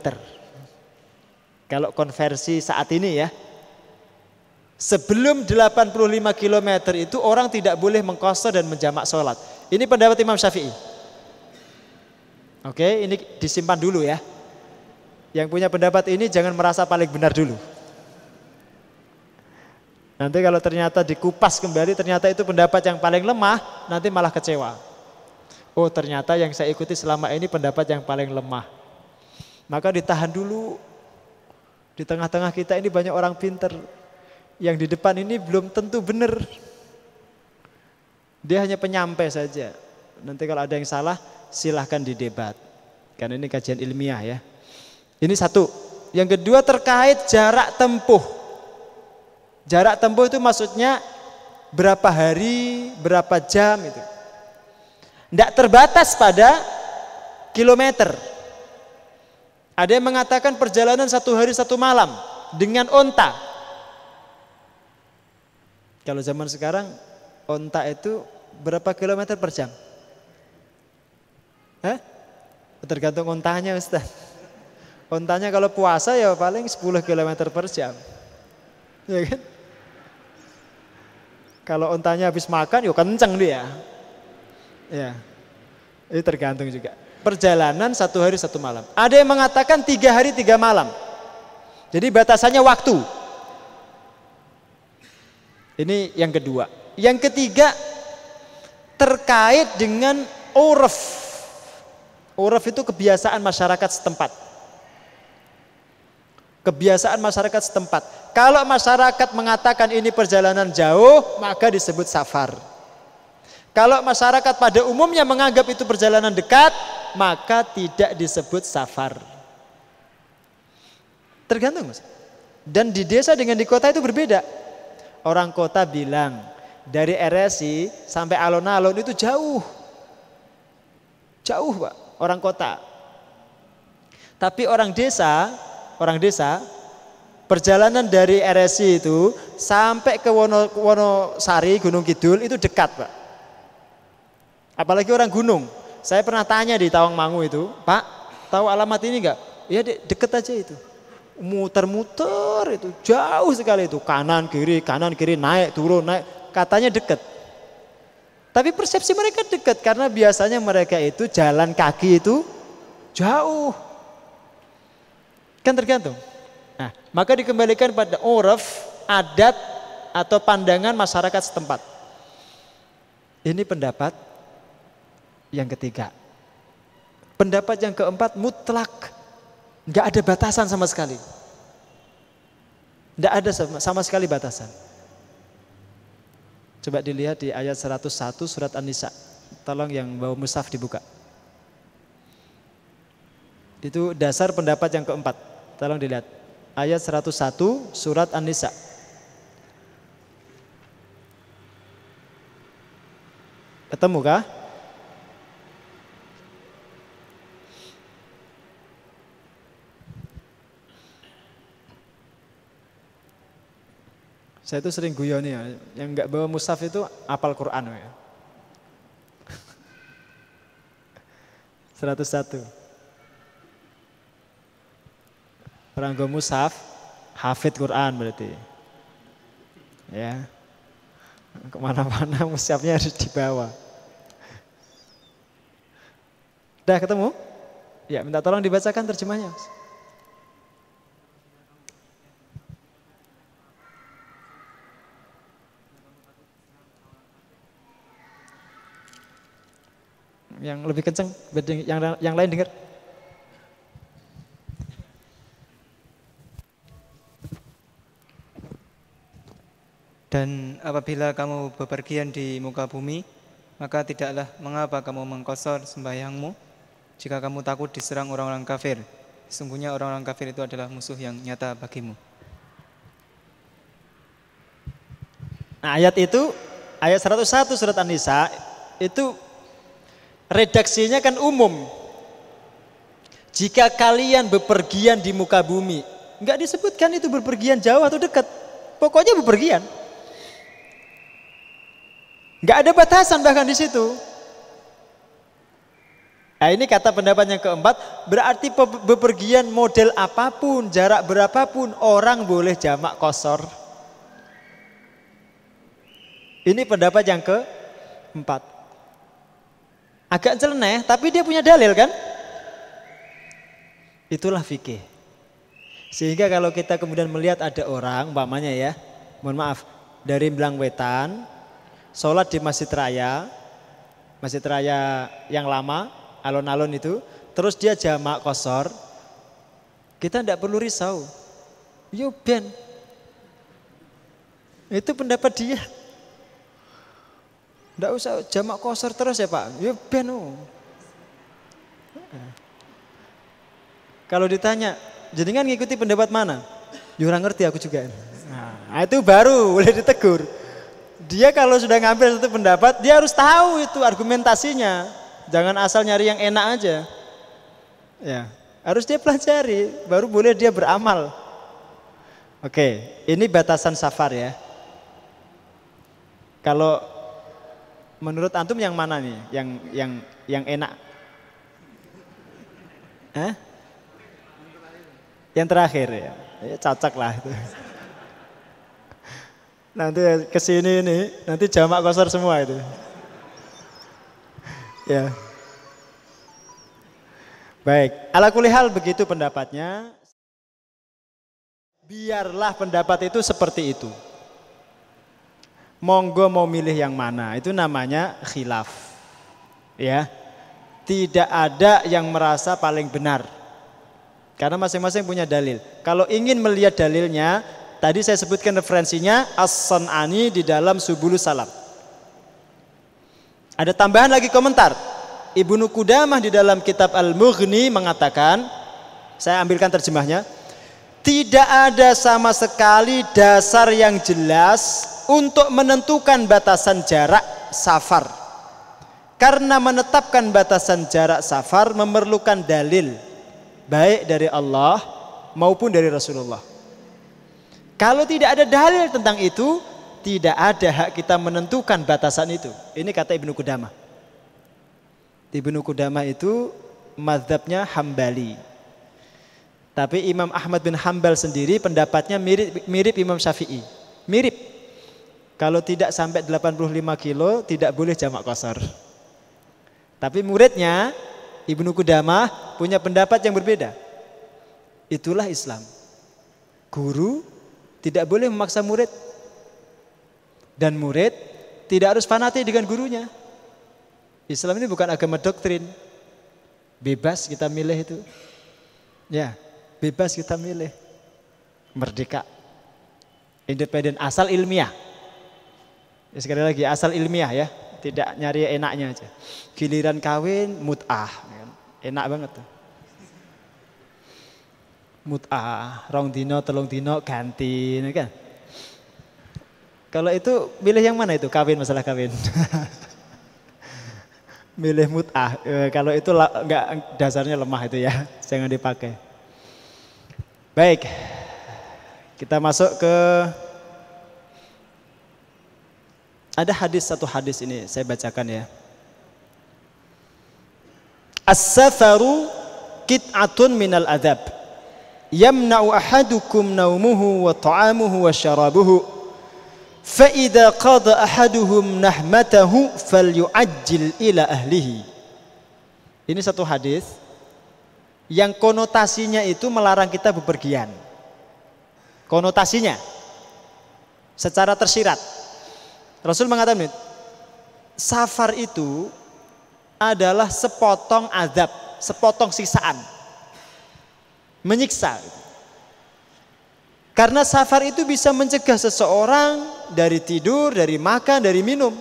Kalau konversi saat ini ya. Sebelum 85 km itu orang tidak boleh mengqashar dan menjamak sholat. Ini pendapat Imam Syafi'i. Oke, ini disimpan dulu ya. Yang punya pendapat ini jangan merasa paling benar dulu. Nanti kalau ternyata dikupas kembali ternyata itu pendapat yang paling lemah, nanti malah kecewa. Oh, ternyata yang saya ikuti selama ini pendapat yang paling lemah. Maka ditahan dulu. Di tengah-tengah kita ini banyak orang pinter. Yang di depan ini belum tentu benar. Dia hanya penyampai saja. Nanti kalau ada yang salah silahkan didebat. Karena ini kajian ilmiah ya. Ini satu. Yang kedua terkait jarak tempuh. Jarak tempuh itu maksudnya berapa hari, berapa jam itu. Tidak terbatas pada kilometer. Ada yang mengatakan perjalanan 1 hari 1 malam dengan onta. Kalau zaman sekarang onta itu berapa kilometer per jam? Tergantung ontanya Ustaz. Ontanya kalau puasa ya paling 10 km per jam. Ya kan? Kalau ontanya habis makan ya kenceng dia. Ya. Itu tergantung juga. Perjalanan 1 hari 1 malam. Ada yang mengatakan 3 hari 3 malam. Jadi batasannya waktu. Ini yang kedua. Yang ketiga, terkait dengan uruf. Uruf itu kebiasaan masyarakat setempat. Kebiasaan masyarakat setempat. Kalau masyarakat mengatakan ini perjalanan jauh, maka disebut safar. Kalau masyarakat pada umumnya menganggap itu perjalanan dekat, maka tidak disebut safar. Tergantung, Mas. Dan di desa dengan di kota itu berbeda. Orang kota bilang dari RSI sampai alun-alun itu jauh. Jauh, Pak, orang kota. Tapi orang desa perjalanan dari RSI itu sampai ke Wonosari, Gunung Kidul itu dekat, Pak. Apalagi orang gunung. Saya pernah tanya di Tawangmangu itu, Pak, tahu alamat ini enggak? Ya deket aja itu. Muter-muter itu, jauh sekali itu. Kanan kiri, naik, turun, naik. Katanya deket. Tapi persepsi mereka deket karena biasanya mereka itu jalan kaki itu jauh. Kan tergantung. Nah, maka dikembalikan pada uruf, adat atau pandangan masyarakat setempat. Ini pendapat yang ketiga. Pendapat yang keempat mutlak. Enggak ada batasan sama sekali. Enggak ada sama sekali batasan. Coba dilihat di ayat 101 surat An-Nisa. Tolong yang bawa mushaf dibuka. Itu dasar pendapat yang keempat. Tolong dilihat. Ayat 101 surat An-Nisa. Ketemu kah? Saya itu sering guyon ya, yang nggak bawa mushaf itu apal Quran ya. 101. Orang bawa mushaf, hafid Quran berarti. Ya. Kemana-mana mushafnya harus dibawa. Udah ketemu? Ya, minta tolong dibacakan terjemahnya. Yang lebih kenceng, yang lain dengar. Dan apabila kamu bepergian di muka bumi, maka tidaklah mengapa kamu mengkosor sembahyangmu jika kamu takut diserang orang-orang kafir. Sesungguhnya orang-orang kafir itu adalah musuh yang nyata bagimu. Nah, ayat 101 surat An-Nisa itu redaksinya kan umum. Jika kalian bepergian di muka bumi, enggak disebutkan itu bepergian jauh atau dekat. Pokoknya bepergian. Enggak ada batasan bahkan di situ. Nah, ini kata pendapat yang keempat, berarti bepergian model apapun, jarak berapapun, orang boleh jamak qashar. Ini pendapat yang keempat. Agak celeneh, tapi dia punya dalil kan? Itulah fikih. Sehingga kalau kita kemudian melihat ada orang, umpamanya ya, mohon maaf, dari Blangwetan, sholat di Masjid Raya yang lama, alun-alun itu, terus dia jamak qashar, kita tidak perlu risau. Yo ben, itu pendapat dia. Tidak usah jamak qashar terus ya Pak, yo ben. Kalau ditanya, jenengan ngikuti pendapat mana? Ya orang ngerti aku juga. Nah, itu baru boleh ditegur. Dia kalau sudah ngambil satu pendapat, dia harus tahu itu argumentasinya. Jangan asal nyari yang enak aja. Ya, harus dia pelajari, baru boleh dia beramal. Oke, ini batasan safar ya. Kalau menurut antum yang mana nih? Yang enak? Hah? Yang terakhir ya. Ya cocok lah itu. Nanti kesini nih, nanti jamak qashar semua itu. Ya. Baik, ala kulli hal begitu pendapatnya. Biarlah pendapat itu seperti itu. Monggo mau milih yang mana, itu namanya khilaf. Ya. Tidak ada yang merasa paling benar. Karena masing-masing punya dalil. Kalau ingin melihat dalilnya, tadi saya sebutkan referensinya As-San'ani di dalam Subulus Salam. Ada tambahan lagi komentar. Ibnu Qudamah di dalam kitab Al-Mughni mengatakan, saya ambilkan terjemahnya, tidak ada sama sekali dasar yang jelas untuk menentukan batasan jarak safar. Karena menetapkan batasan jarak safar memerlukan dalil, baik dari Allah maupun dari Rasulullah. Kalau tidak ada dalil tentang itu, tidak ada hak kita menentukan batasan itu. Ini kata Ibnu Qudamah. Ibnu Qudamah itu mazhabnya Hambali. Tapi Imam Ahmad bin Hambal sendiri pendapatnya mirip Imam Syafi'i. Mirip. Kalau tidak sampai 85 kilo tidak boleh jamak qashar. Tapi muridnya Ibnu Qudamah punya pendapat yang berbeda. Itulah Islam. Guru tidak boleh memaksa murid. Dan murid tidak harus fanatik dengan gurunya. Islam ini bukan agama doktrin. Bebas kita milih itu. Ya, bebas kita milih. Merdeka. Independen, asal ilmiah. Ya, sekali lagi asal ilmiah ya. Tidak nyari enaknya aja. Giliran kawin mut'ah. Enak banget tuh. Mut'ah, rong dino, telung dino ganti, kan? Kalau itu milih yang mana itu? Kawin, masalah kawin. Milih mut'ah. Kalau itu enggak, dasarnya lemah itu ya. Jangan dipakai. Baik. Kita masuk ke ada satu hadis ini saya bacakan ya. As-safaru qit'atun minal adab. Yamna'u ahadukum naumuhu wa ta'amuhu wa syarabuhu. فَإِذَا قَضَ أَحَدُهُمْ نَحْمَتَهُ فَلْيُعَجِّلْ إِلَى أَهْلِهِ. Ini satu hadis yang konotasinya itu melarang kita bepergian. Konotasinya secara tersirat. Rasul mengatakan, safar itu adalah sepotong azab, sepotong siksaan. Menyiksa. Karena safar itu bisa mencegah seseorang dari tidur, dari makan, dari minum.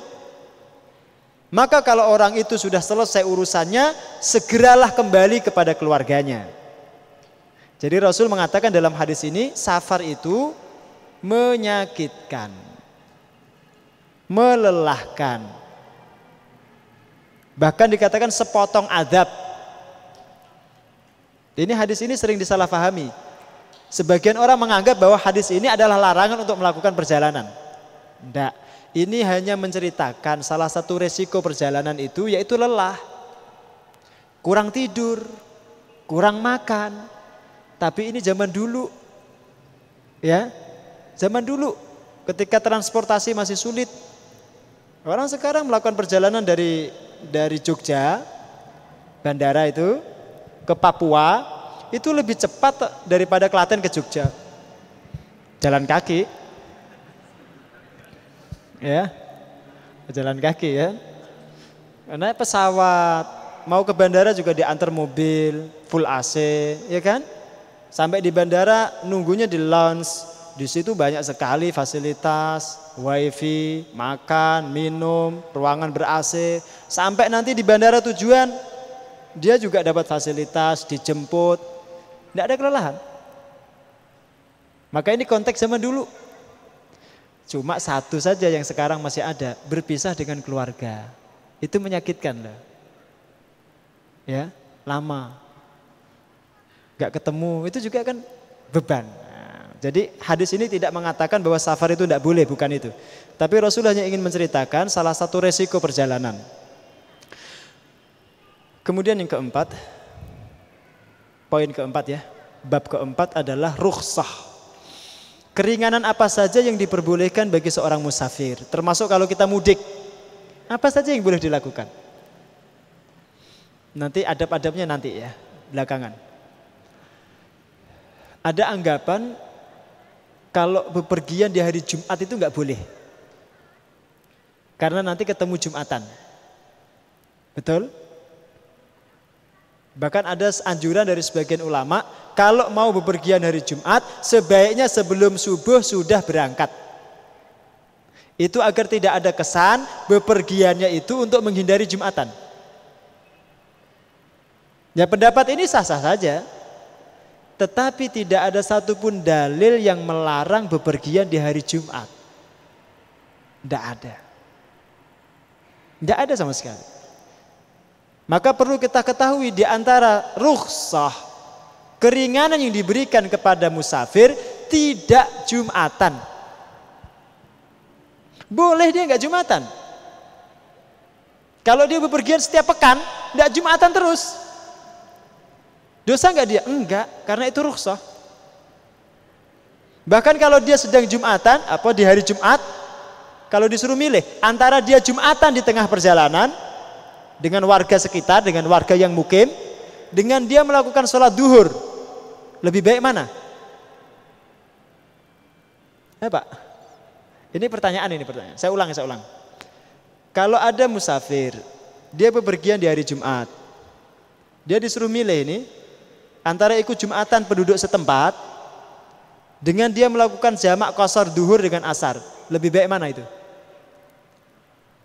Maka kalau orang itu sudah selesai urusannya, segeralah kembali kepada keluarganya. Jadi Rasul mengatakan dalam hadis ini, safar itu menyakitkan, melelahkan. Bahkan dikatakan sepotong azab. Ini hadis ini sering disalahpahami. Sebagian orang menganggap bahwa hadis ini adalah larangan untuk melakukan perjalanan. Tidak, ini hanya menceritakan salah satu resiko perjalanan itu yaitu lelah. Kurang tidur, kurang makan. Tapi ini zaman dulu. Ya, zaman dulu ketika transportasi masih sulit. Orang sekarang melakukan perjalanan dari Jogja, bandara itu, ke Papua, itu lebih cepat daripada Klaten ke Jogja. Jalan kaki. Ya. Jalan kaki ya. Karena pesawat, mau ke bandara juga diantar mobil, full AC, ya kan? Sampai di bandara nunggunya di lounge. Di situ banyak sekali fasilitas, wifi, makan, minum, ruangan ber-AC. Sampai nanti di bandara tujuan, dia juga dapat fasilitas, dijemput. Tidak ada kelelahan. Maka ini konteks zaman dulu. Cuma satu saja yang sekarang masih ada, berpisah dengan keluarga. Itu menyakitkan loh. Ya, lama. Gak ketemu, itu juga kan beban. Nah, jadi hadis ini tidak mengatakan bahwa safar itu tidak boleh, bukan itu. Tapi Rasulullah hanya ingin menceritakan salah satu resiko perjalanan. Kemudian yang keempat, poin keempat ya, bab keempat adalah rukhsah. Keringanan apa saja yang diperbolehkan bagi seorang musafir, termasuk kalau kita mudik. Apa saja yang boleh dilakukan? Nanti adab-adabnya nanti ya, belakangan. Ada anggapan kalau bepergian di hari Jumat itu enggak boleh. Karena nanti ketemu Jumatan. Betul? Bahkan ada anjuran dari sebagian ulama, kalau mau bepergian hari Jumat, sebaiknya sebelum subuh sudah berangkat. Itu agar tidak ada kesan bepergiannya itu untuk menghindari Jumatan. Ya, pendapat ini sah-sah saja. Tetapi tidak ada satupun dalil yang melarang bepergian di hari Jumat. Tidak ada. Tidak ada sama sekali. Maka perlu kita ketahui di antara rukhsah, keringanan yang diberikan kepada musafir, tidak Jumatan. Boleh dia enggak Jumatan. Kalau dia bepergian setiap pekan, enggak Jumatan terus. Dosa enggak dia? Enggak, karena itu rukhsah. Bahkan kalau dia sedang Jumatan, di hari Jumat, kalau disuruh milih antara dia Jumatan di tengah perjalanan dengan warga sekitar, dengan warga yang mukim, dengan dia melakukan sholat duhur, lebih baik mana? Ya Pak, ini pertanyaan. Saya ulang. Kalau ada musafir, dia bepergian di hari Jumat, dia disuruh milih ini antara ikut Jumatan penduduk setempat dengan dia melakukan jamak qashar duhur dengan asar, lebih baik mana itu?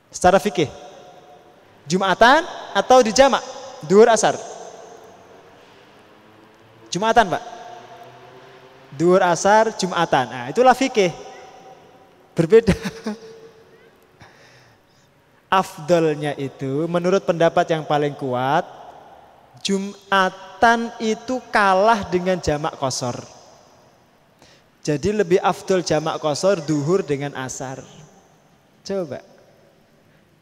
Secara fikih, Jumatan atau di jamak duhur asar? Jumatan Pak. Duhur asar Jumatan. Nah, itulah fikih. Berbeda. Afdolnya itu menurut pendapat yang paling kuat, Jumatan itu kalah dengan jamak qashar. Jadi lebih afdol jamak qashar duhur dengan asar. Coba.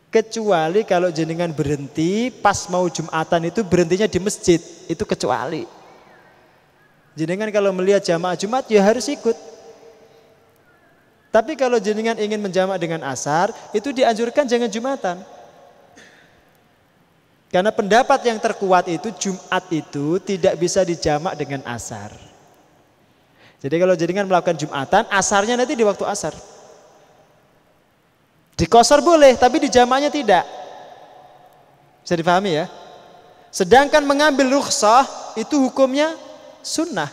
Kecuali kalau jenengan berhenti pas mau Jumatan itu berhentinya di masjid, itu kecuali. Jenengan kalau melihat jamaah Jumat ya harus ikut. Tapi kalau jenengan ingin menjamak dengan asar, itu dianjurkan jangan Jumatan. Karena pendapat yang terkuat itu Jumat itu tidak bisa dijamak dengan asar. Jadi kalau jenengan melakukan Jumatan, asarnya nanti di waktu asar. Di qashar boleh, tapi di jamaknya tidak. Bisa dipahami ya? Sedangkan mengambil rukhsah itu hukumnya sunnah.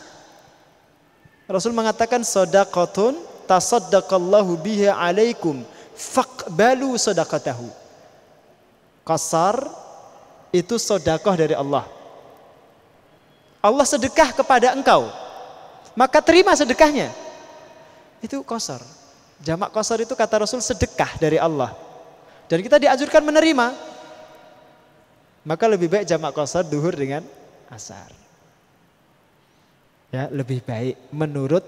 Rasul mengatakan shadaqatun tasaddaqallahu biha alaikum faqbalu sadaqatahu. Qashar itu sedekah dari Allah. Allah sedekah kepada engkau, maka terima sedekahnya. Itu qashar. Jamak qashar itu kata Rasul sedekah dari Allah. Dan kita dianjurkan menerima. Maka lebih baik jamak qashar duhur dengan asar. Ya, lebih baik menurut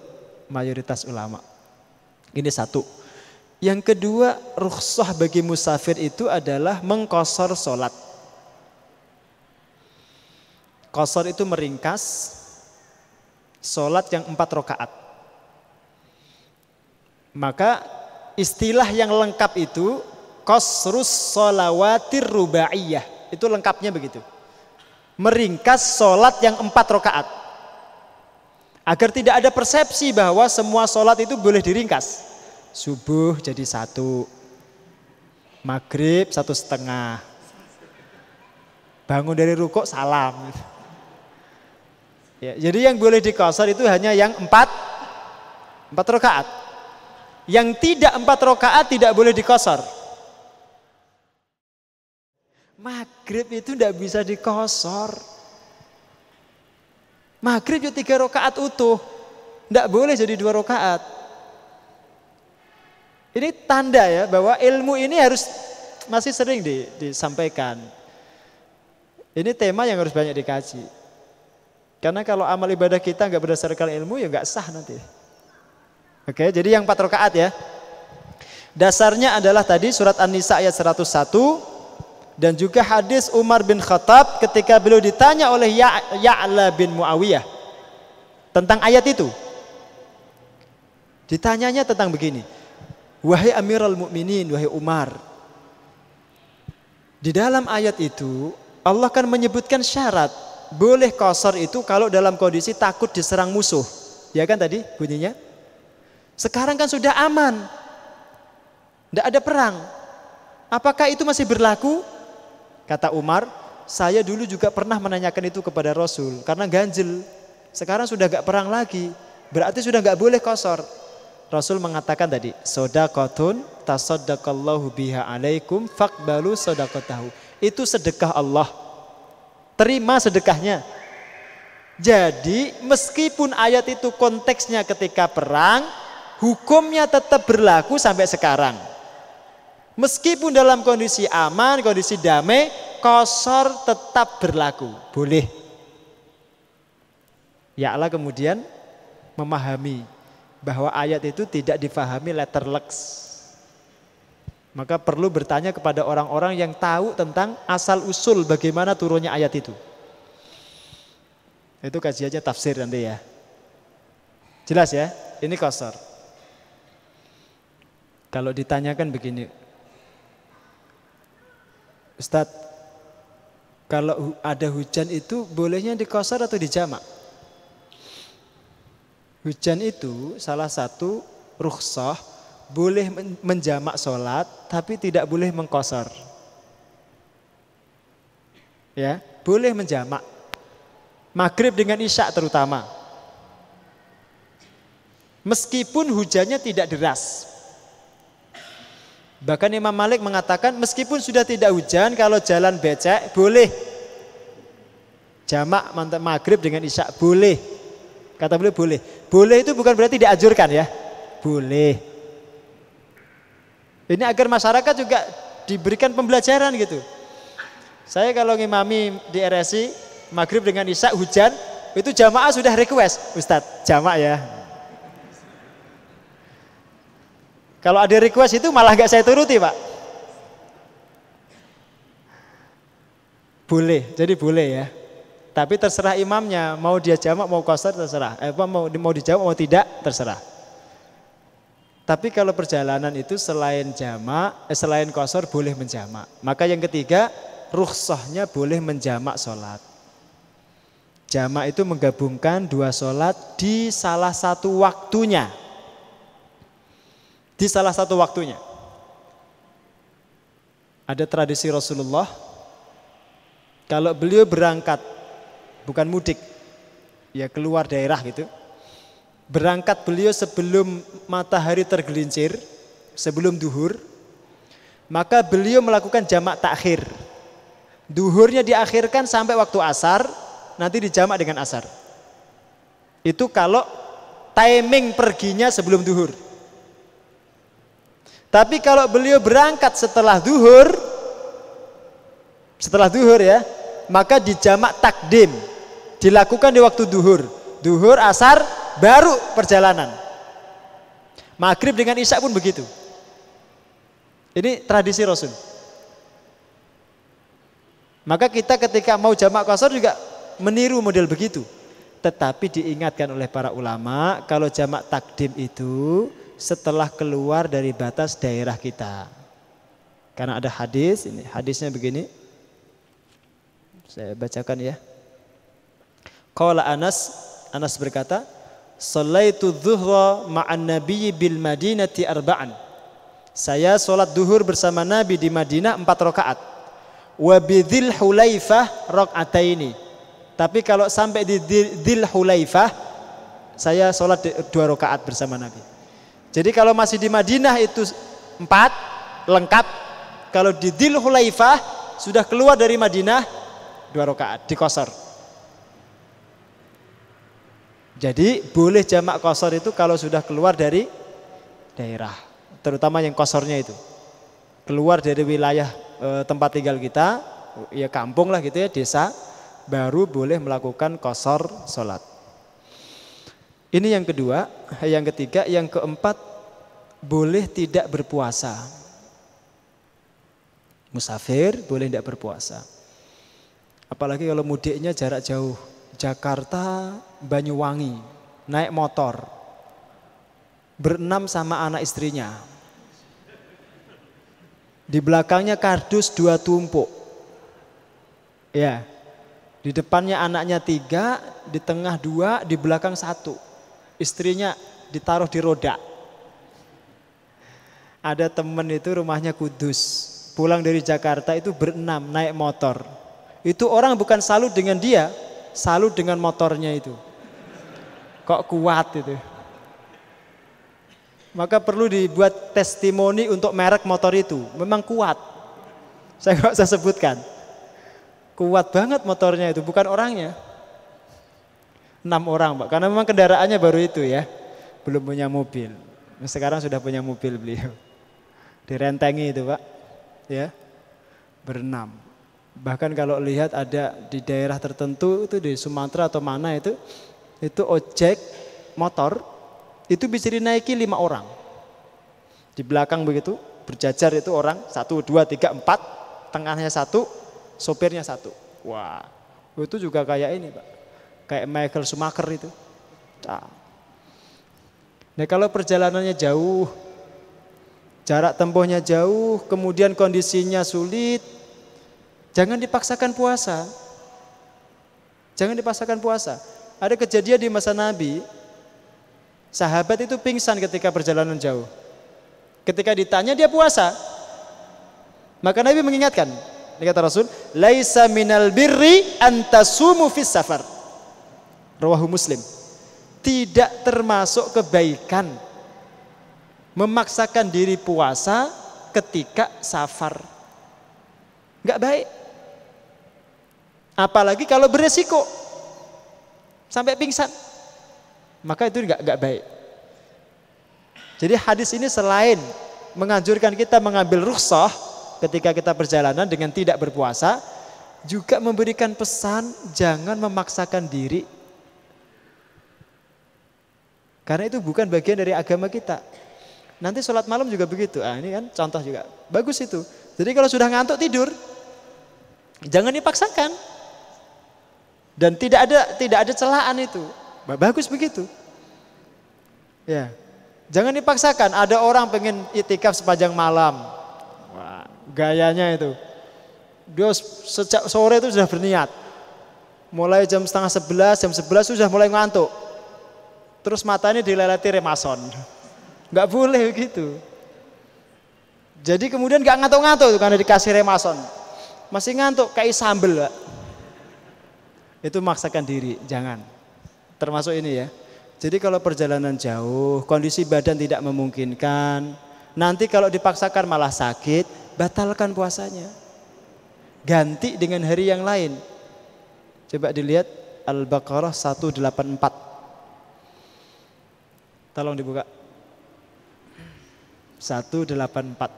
mayoritas ulama. Ini satu. Yang kedua, rukhsah bagi musafir itu adalah mengqashar sholat. Qashar itu meringkas sholat yang 4 rakaat. Maka istilah yang lengkap itu qasrus sholawatir rubaiyah. Itu lengkapnya begitu. Meringkas sholat yang 4 rakaat. Agar tidak ada persepsi bahwa semua sholat itu boleh diringkas. Subuh jadi 1, maghrib 1,5, bangun dari rukuk salam. Ya, jadi yang boleh diqashar itu hanya yang 4 rakaat. Yang tidak 4 rakaat tidak boleh diqashar. Maghrib itu tidak bisa diqashar. Maghrib itu 3 rakaat utuh, tidak boleh jadi 2 rakaat. Ini tanda ya bahwa ilmu ini harus masih sering disampaikan. Ini tema yang harus banyak dikaji. Karena kalau amal ibadah kita nggak berdasarkan ilmu ya nggak sah nanti. Oke, jadi yang 4 rakaat ya. Dasarnya adalah tadi surat An-Nisa ayat 101 dan juga hadis Umar bin Khattab ketika beliau ditanya oleh Ya'la bin Muawiyah tentang ayat itu. Ditanyanya tentang begini. Wahai Amirul Mukminin, wahai Umar. Di dalam ayat itu Allah kan menyebutkan syarat boleh qashar itu kalau dalam kondisi takut diserang musuh. Ya kan tadi bunyinya? Sekarang kan sudah aman. Tidak ada perang. Apakah itu masih berlaku? Kata Umar, saya dulu juga pernah menanyakan itu kepada Rasul karena ganjil. Sekarang sudah gak perang lagi, berarti sudah gak boleh qasar. Rasul mengatakan tadi, sodaqatun tasaddaqallahu biha alaikum faqbalu sodaqatahu. Itu sedekah Allah, terima sedekahnya. Jadi meskipun ayat itu konteksnya ketika perang, hukumnya tetap berlaku sampai sekarang. Meskipun dalam kondisi aman, kondisi damai, qasar tetap berlaku, boleh. Ya Allah kemudian memahami bahwa ayat itu tidak difahami letterleks. Maka perlu bertanya kepada orang-orang yang tahu tentang asal usul bagaimana turunnya ayat itu. Itu kajiannya tafsir nanti ya. Jelas ya, ini qasar. Kalau ditanyakan begini, Ustadz, kalau ada hujan itu bolehnya diqasar atau dijamak? Hujan itu salah satu rukhsah, boleh menjamak sholat tapi tidak boleh mengqasar. Ya, boleh menjamak. Maghrib dengan isya terutama. Meskipun hujannya tidak deras. Bahkan Imam Malik mengatakan meskipun sudah tidak hujan, kalau jalan becek boleh jamak maghrib dengan isya, boleh. Kata beliau boleh. Boleh itu bukan berarti dianjurkan ya. Boleh. Ini agar masyarakat juga diberikan pembelajaran gitu. Saya kalau ngimami di RSI maghrib dengan isya hujan, itu jamaah sudah request, Ustadz jamak ya. Kalau ada request itu malah gak saya turuti Pak. Boleh, jadi boleh ya. Tapi terserah imamnya, mau dia jamak mau qasar terserah. Mau dijamak mau tidak terserah. Tapi kalau perjalanan itu selain jamak, selain qasar boleh menjamak. Maka yang ketiga, rukhsahnya boleh menjamak sholat. Jamak itu menggabungkan dua sholat di salah satu waktunya. Di salah satu waktunya. Ada tradisi Rasulullah, kalau beliau berangkat, bukan mudik, ya keluar daerah gitu. Berangkat beliau sebelum matahari tergelincir, sebelum duhur, maka beliau melakukan jamak takhir. Duhurnya diakhirkan sampai waktu asar, nanti dijamak dengan asar. Itu kalau timing perginya sebelum duhur. Tapi kalau beliau berangkat setelah duhur ya, maka dijamak takdim, dilakukan di waktu duhur. Duhur, asar, baru perjalanan. Maghrib dengan isya pun begitu. Ini tradisi Rasul. Maka kita ketika mau jamak qasar juga meniru model begitu. Tetapi diingatkan oleh para ulama, kalau jamak takdim itu setelah keluar dari batas daerah kita. Karena ada hadis, ini hadisnya begini. Saya bacakan ya. Qala Anas berkata, "Shallaitu dzuhra ma'an nabiyyi bil Madinati arba'an." Saya salat duhur bersama Nabi di Madinah 4 rakaat. Wa bidzil Hulaifah raka'ataini. Tapi kalau sampai di Dzil Hulaifah, saya salat 2 rakaat bersama Nabi. Jadi kalau masih di Madinah itu 4 lengkap. Kalau di Dzil Hulaifah sudah keluar dari Madinah 2 rakaat di qasar. Jadi boleh jamak qasar itu kalau sudah keluar dari daerah, terutama yang qasarnya itu keluar dari wilayah tempat tinggal kita, ya kampung lah gitu ya, desa, baru boleh melakukan qasar sholat. Ini yang kedua. Yang ketiga, yang keempat, boleh tidak berpuasa. Musafir boleh tidak berpuasa. Apalagi kalau mudiknya jarak jauh, Jakarta, Banyuwangi, naik motor, berenam sama anak istrinya. Di belakangnya kardus 2 tumpuk. Ya, di depannya anaknya 3, di tengah 2, di belakang 1. Istrinya ditaruh di roda. Ada temen itu rumahnya Kudus, pulang dari Jakarta itu berenam naik motor. Itu orang bukan salut dengan dia, salut dengan motornya itu. Kok kuat itu. Maka perlu dibuat testimoni untuk merek motor itu. Memang kuat. Saya nggak usah sebutkan. Kuat banget motornya itu, bukan orangnya. 6 orang, Pak. Karena memang kendaraannya baru itu ya. Belum punya mobil. Sekarang sudah punya mobil beliau. Direntengi itu, Pak. Ya. Berenam. Bahkan kalau lihat ada di daerah tertentu itu di Sumatera atau mana itu ojek motor itu bisa dinaiki 5 orang. Di belakang begitu berjajar itu orang 1, 2, 3, 4, tengahnya 1, sopirnya 1. Wah, itu juga kayak ini Pak, kayak Michael Schumacher itu. Nah kalau perjalanannya jauh, jarak tempuhnya jauh, kemudian kondisinya sulit, jangan dipaksakan puasa. Jangan dipaksakan puasa. Ada kejadian di masa Nabi, sahabat itu pingsan ketika perjalanan jauh. Ketika ditanya dia puasa. Maka Nabi mengingatkan, kata Rasul, "Laisa minal birri antasumu fis safar." Rawahu Muslim. Tidak termasuk kebaikan memaksakan diri puasa ketika safar. Enggak baik. Apalagi kalau beresiko sampai pingsan. Maka itu enggak baik. Jadi hadis ini selain menganjurkan kita mengambil rukhsah ketika kita perjalanan dengan tidak berpuasa, juga memberikan pesan jangan memaksakan diri. Karena itu bukan bagian dari agama kita. Nanti sholat malam juga begitu. Ini kan contoh juga. Bagus itu. Jadi kalau sudah ngantuk tidur, jangan dipaksakan. Dan tidak ada celaan itu. Bagus begitu. Ya. Jangan dipaksakan. Ada orang pengen itikaf sepanjang malam. Wah, gayanya itu. Dia sejak sore itu sudah berniat. Mulai jam 10:30, jam 11 sudah mulai ngantuk. Terus matanya dileleti remason. Enggak boleh begitu. Jadi kemudian enggak ngantuk-ngantuk itu karena dikasih remason. Masih ngantuk kayak sambel, Pak. Itu maksakan diri, jangan. Termasuk ini ya. Jadi kalau perjalanan jauh, kondisi badan tidak memungkinkan, nanti kalau dipaksakan malah sakit, batalkan puasanya. Ganti dengan hari yang lain. Coba dilihat Al-Baqarah 184. Tolong dibuka. 184.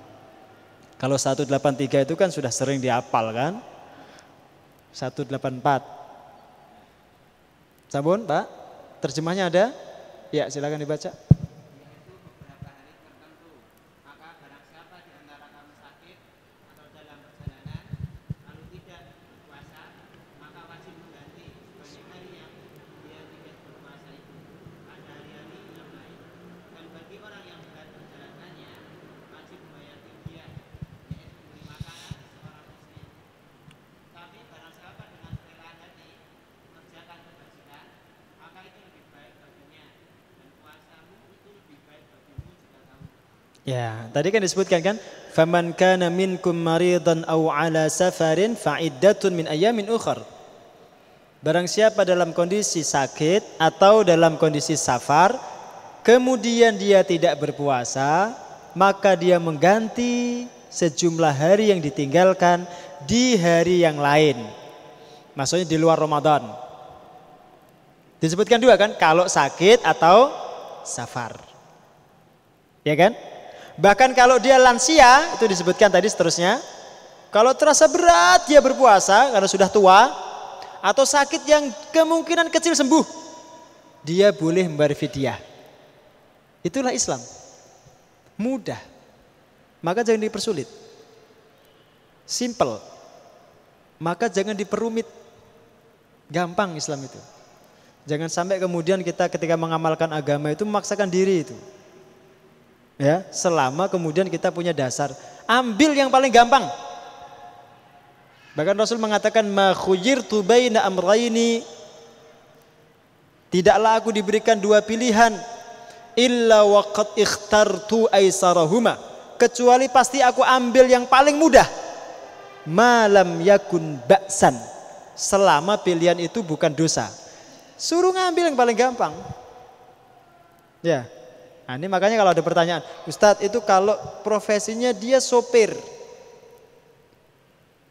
Kalau 183 itu kan sudah sering dihafal kan? 184. Sabun, Pak? Terjemahnya ada? Ya, silakan dibaca. Ya, tadi kan disebutkan kan, faman kana minkum maridan aw ala safarin fa'iddatun min ayamin ukhar. Barang siapa dalam kondisi sakit atau dalam kondisi safar, kemudian dia tidak berpuasa, maka dia mengganti sejumlah hari yang ditinggalkan di hari yang lain. Maksudnya di luar Ramadan. Disebutkan dua kan, kalau sakit atau safar. Ya kan? Bahkan kalau dia lansia, itu disebutkan tadi seterusnya. Kalau terasa berat dia berpuasa karena sudah tua, atau sakit yang kemungkinan kecil sembuh, dia boleh membayar fidyah. Itulah Islam. Mudah. Maka jangan dipersulit. Simple. Maka jangan diperumit. Gampang Islam itu. Jangan sampai kemudian kita ketika mengamalkan agama itu memaksakan diri itu. Ya, selama kemudian kita punya dasar, ambil yang paling gampang. Bahkan Rasul mengatakan ma khuyirtu baina amrayni, tidaklah aku diberikan dua pilihan illa waqad ikhtartu aisarahuma, kecuali pasti aku ambil yang paling mudah. Malam yakun ba'san, selama pilihan itu bukan dosa. Suruh ngambil yang paling gampang. Ya. Nah, ini makanya kalau ada pertanyaan, Ustadz itu kalau profesinya dia sopir,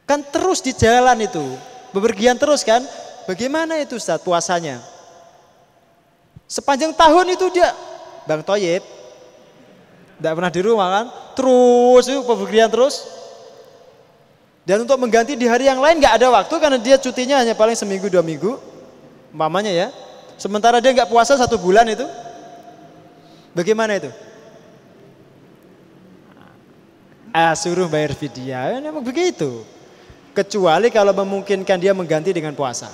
kan terus di jalan itu, bepergian terus kan, bagaimana itu Ustadz puasanya? Sepanjang tahun itu dia, Bang Toyib, tidak pernah di rumah kan, terus itu bepergian terus. Dan untuk mengganti di hari yang lain nggak ada waktu karena dia cutinya hanya paling seminggu 2 minggu, umpamanya ya. Sementara dia nggak puasa 1 bulan itu. Bagaimana itu? Suruh bayar fidyah, memang begitu. Kecuali kalau memungkinkan dia mengganti dengan puasa.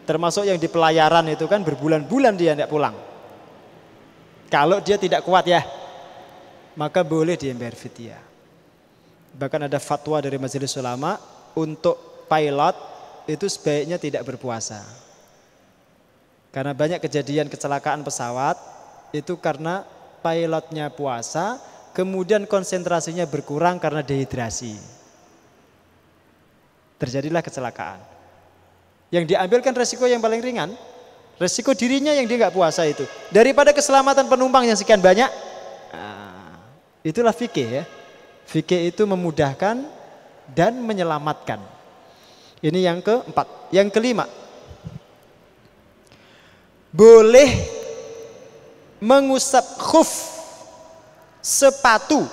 Termasuk yang di pelayaran itu kan berbulan-bulan dia tidak pulang. Kalau dia tidak kuat ya, maka boleh dia bayar fidyah. Bahkan ada fatwa dari Majelis Ulama untuk pilot itu sebaiknya tidak berpuasa. Karena banyak kejadian kecelakaan pesawat itu karena pilotnya puasa, kemudian konsentrasinya berkurang karena dehidrasi. Terjadilah kecelakaan. Yang diambilkan resiko yang paling ringan, resiko dirinya yang dia nggak puasa itu. Daripada keselamatan penumpang yang sekian banyak, itulah fikih ya. Fikih itu memudahkan dan menyelamatkan. Ini yang keempat. Yang kelima, boleh mengusap khuf sepatu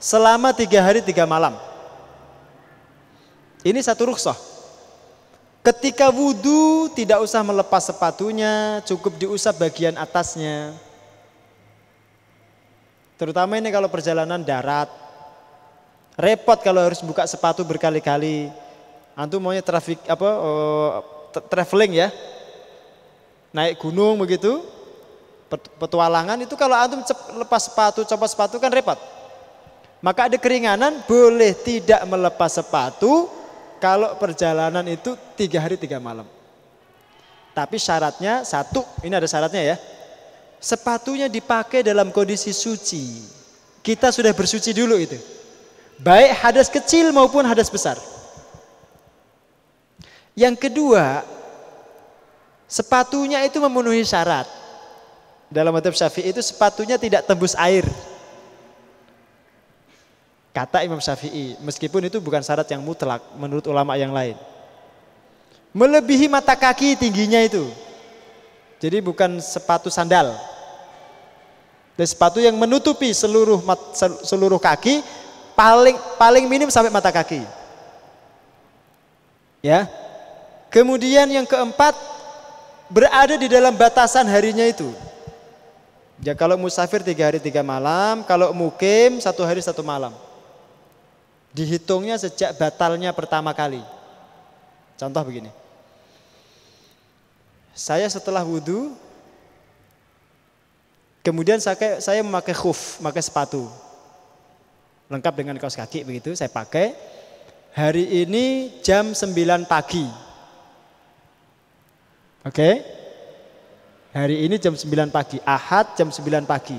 selama 3 hari 3 malam. Ini satu rukhsah. Ketika wudu tidak usah melepas sepatunya, cukup diusap bagian atasnya. Terutama ini kalau perjalanan darat. Repot kalau harus buka sepatu berkali-kali. Antum maunya traveling ya. Naik gunung begitu. Petualangan itu kalau antum lepas sepatu, copot sepatu kan repot. Maka ada keringanan, boleh tidak melepas sepatu kalau perjalanan itu 3 hari 3 malam. Tapi syaratnya satu, ini ada syaratnya ya. Sepatunya dipakai dalam kondisi suci. Kita sudah bersuci dulu itu. Baik hadas kecil maupun hadas besar. Yang kedua, sepatunya itu memenuhi syarat. Dalam mazhab Syafi'i itu sepatunya tidak tembus air. Kata Imam Syafi'i, meskipun itu bukan syarat yang mutlak menurut ulama yang lain. Melebihi mata kaki tingginya itu. Jadi bukan sepatu sandal. Dan sepatu yang menutupi seluruh kaki, paling minim sampai mata kaki. Ya. Kemudian yang keempat, berada di dalam batasan harinya itu. Ya kalau musafir 3 hari 3 malam, kalau mukim 1 hari 1 malam. Dihitungnya sejak batalnya pertama kali. Contoh begini. Saya setelah wudu, kemudian saya memakai khuf, memakai sepatu. Lengkap dengan kaos kaki begitu, saya pakai. Hari ini jam 9 pagi. Oke. Hari ini jam 9 pagi, Ahad jam 9 pagi.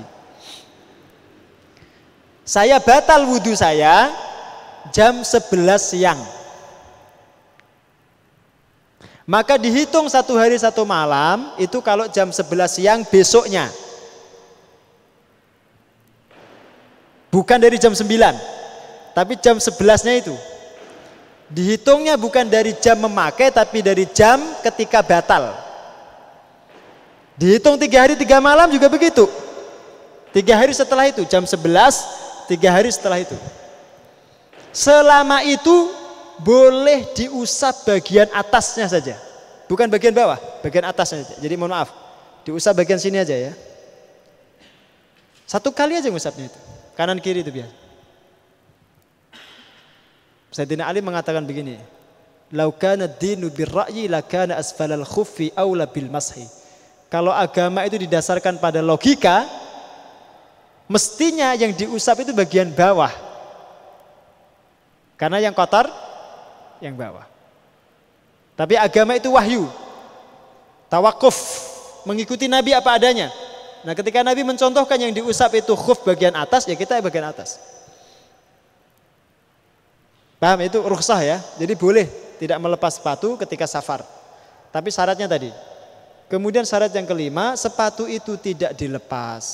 Saya batal wudhu saya jam 11 siang. Maka dihitung 1 hari 1 malam itu kalau jam 11 siang besoknya. Bukan dari jam 9, tapi jam 11-nya itu. Dihitungnya bukan dari jam memakai tapi dari jam ketika batal. Dihitung 3 hari 3 malam juga begitu. 3 hari setelah itu jam 11, 3 hari setelah itu. Selama itu boleh diusap bagian atasnya saja. Bukan bagian bawah, bagian atasnya saja. Jadi mohon maaf, diusap bagian sini aja ya. 1 kali aja ngusapnya itu. Kanan kiri itu biar. Sayyidina Ali mengatakan begini. Lau kana ad-dinu bir-ra'yi lakana asfalal khuffi aula bil mashi. Kalau agama itu didasarkan pada logika, mestinya yang diusap itu bagian bawah. Karena yang kotor, yang bawah. Tapi agama itu wahyu. Tawakuf, mengikuti Nabi apa adanya. Nah ketika Nabi mencontohkan yang diusap itu khuf bagian atas, ya kita bagian atas. Paham? Itu rukhsah ya. Jadi boleh tidak melepas sepatu ketika safar. Tapi syaratnya tadi. Kemudian syarat yang kelima, sepatu itu tidak dilepas.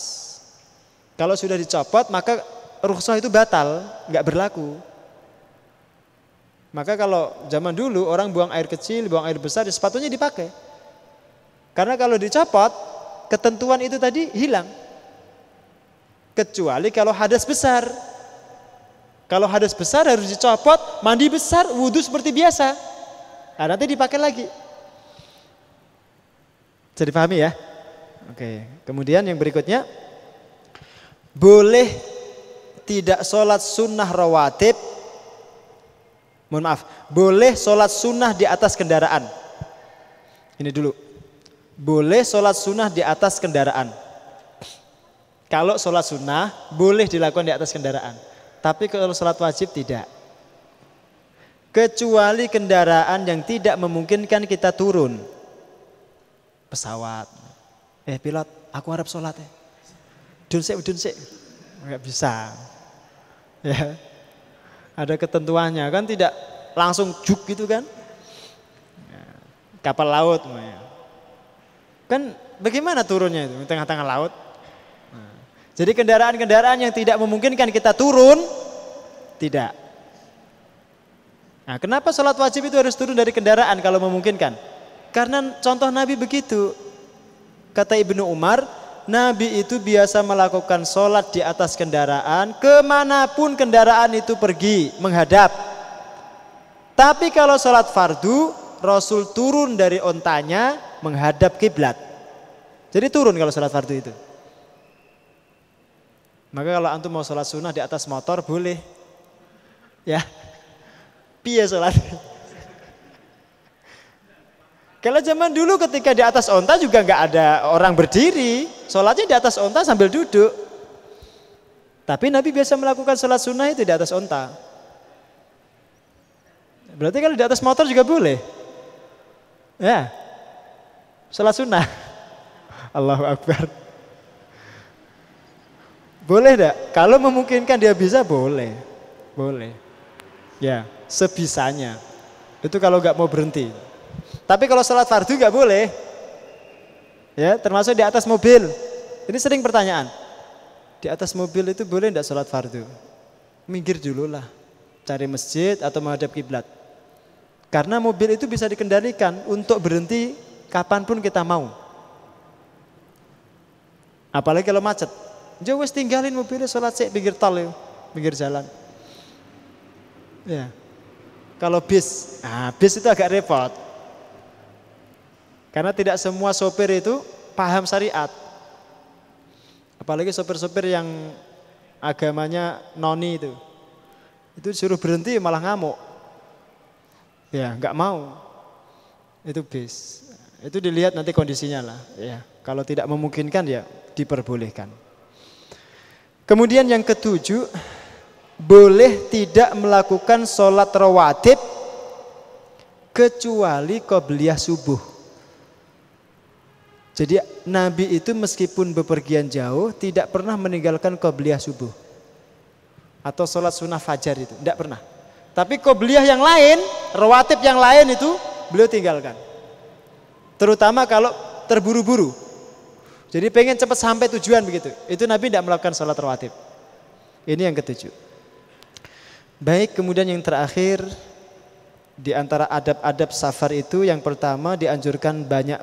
Kalau sudah dicopot maka rukhsah itu batal, nggak berlaku. Maka kalau zaman dulu orang buang air kecil, buang air besar, sepatunya dipakai. Karena kalau dicopot, ketentuan itu tadi hilang. Kecuali kalau hadas besar. Kalau hadas besar harus dicopot, mandi besar, wudhu seperti biasa. Nah, nanti dipakai lagi. Bisa dipahami ya? Oke. Kemudian yang berikutnya, boleh tidak sholat sunnah rawatib. Mohon maaf, boleh sholat sunnah di atas kendaraan. Ini dulu. Boleh sholat sunnah di atas kendaraan. Kalau sholat sunnah, boleh dilakukan di atas kendaraan. Tapi kalau sholat wajib tidak. Kecuali kendaraan yang tidak memungkinkan kita turun. Pesawat. Pilot, aku harap sholat ya. Dunsik. Enggak bisa. Ya. Ada ketentuannya kan, tidak langsung juk gitu kan. Kapal laut. Kan bagaimana turunnya itu di tengah-tengah laut? Jadi kendaraan-kendaraan yang tidak memungkinkan kita turun, tidak. Nah, kenapa sholat wajib itu harus turun dari kendaraan kalau memungkinkan? Karena contoh Nabi begitu. Kata Ibnu Umar, Nabi itu biasa melakukan sholat di atas kendaraan, kemanapun kendaraan itu pergi, menghadap. Tapi kalau sholat fardu, Rasul turun dari ontanya, menghadap kiblat. Jadi turun kalau sholat fardu itu. Maka kalau antum mau sholat sunnah di atas motor boleh. Ya. Piye sholat? Kalau zaman dulu ketika di atas onta juga nggak ada orang berdiri. Sholatnya di atas onta sambil duduk. Tapi Nabi biasa melakukan sholat sunnah itu di atas onta. Berarti kalau di atas motor juga boleh. Ya. Sholat sunnah. Allahu Akbar. Boleh enggak? Kalau memungkinkan dia bisa, boleh. Boleh. Ya, sebisanya. Itu kalau enggak mau berhenti. Tapi kalau sholat fardu enggak boleh. Ya, termasuk di atas mobil. Ini sering pertanyaan. Di atas mobil itu boleh enggak sholat fardu? Minggir dulu lah. Cari masjid atau menghadap kiblat. Karena mobil itu bisa dikendalikan untuk berhenti kapanpun kita mau. Apalagi kalau macet. Jauh wes tinggalin mobilnya, sholat sik pinggir tol ya, pinggir jalan. Ya. Kalau bis, bis itu agak repot. Karena tidak semua sopir itu paham syariat. Apalagi sopir-sopir yang agamanya noni itu. Itu disuruh berhenti malah ngamuk. Ya, nggak mau. Itu bis. Itu dilihat nanti kondisinya lah. Ya, kalau tidak memungkinkan ya diperbolehkan. Kemudian yang ketujuh, boleh tidak melakukan sholat rawatib kecuali qobliyah subuh. Jadi Nabi itu meskipun bepergian jauh tidak pernah meninggalkan qobliyah subuh atau sholat sunnah fajar itu, tidak pernah. Tapi qobliyah yang lain, rawatib yang lain itu beliau tinggalkan. Terutama kalau terburu-buru. Jadi pengen cepat sampai tujuan begitu. Itu Nabi tidak melakukan sholat rawatib. Ini yang ketujuh. Baik, kemudian yang terakhir di antara adab-adab safar itu yang pertama dianjurkan banyak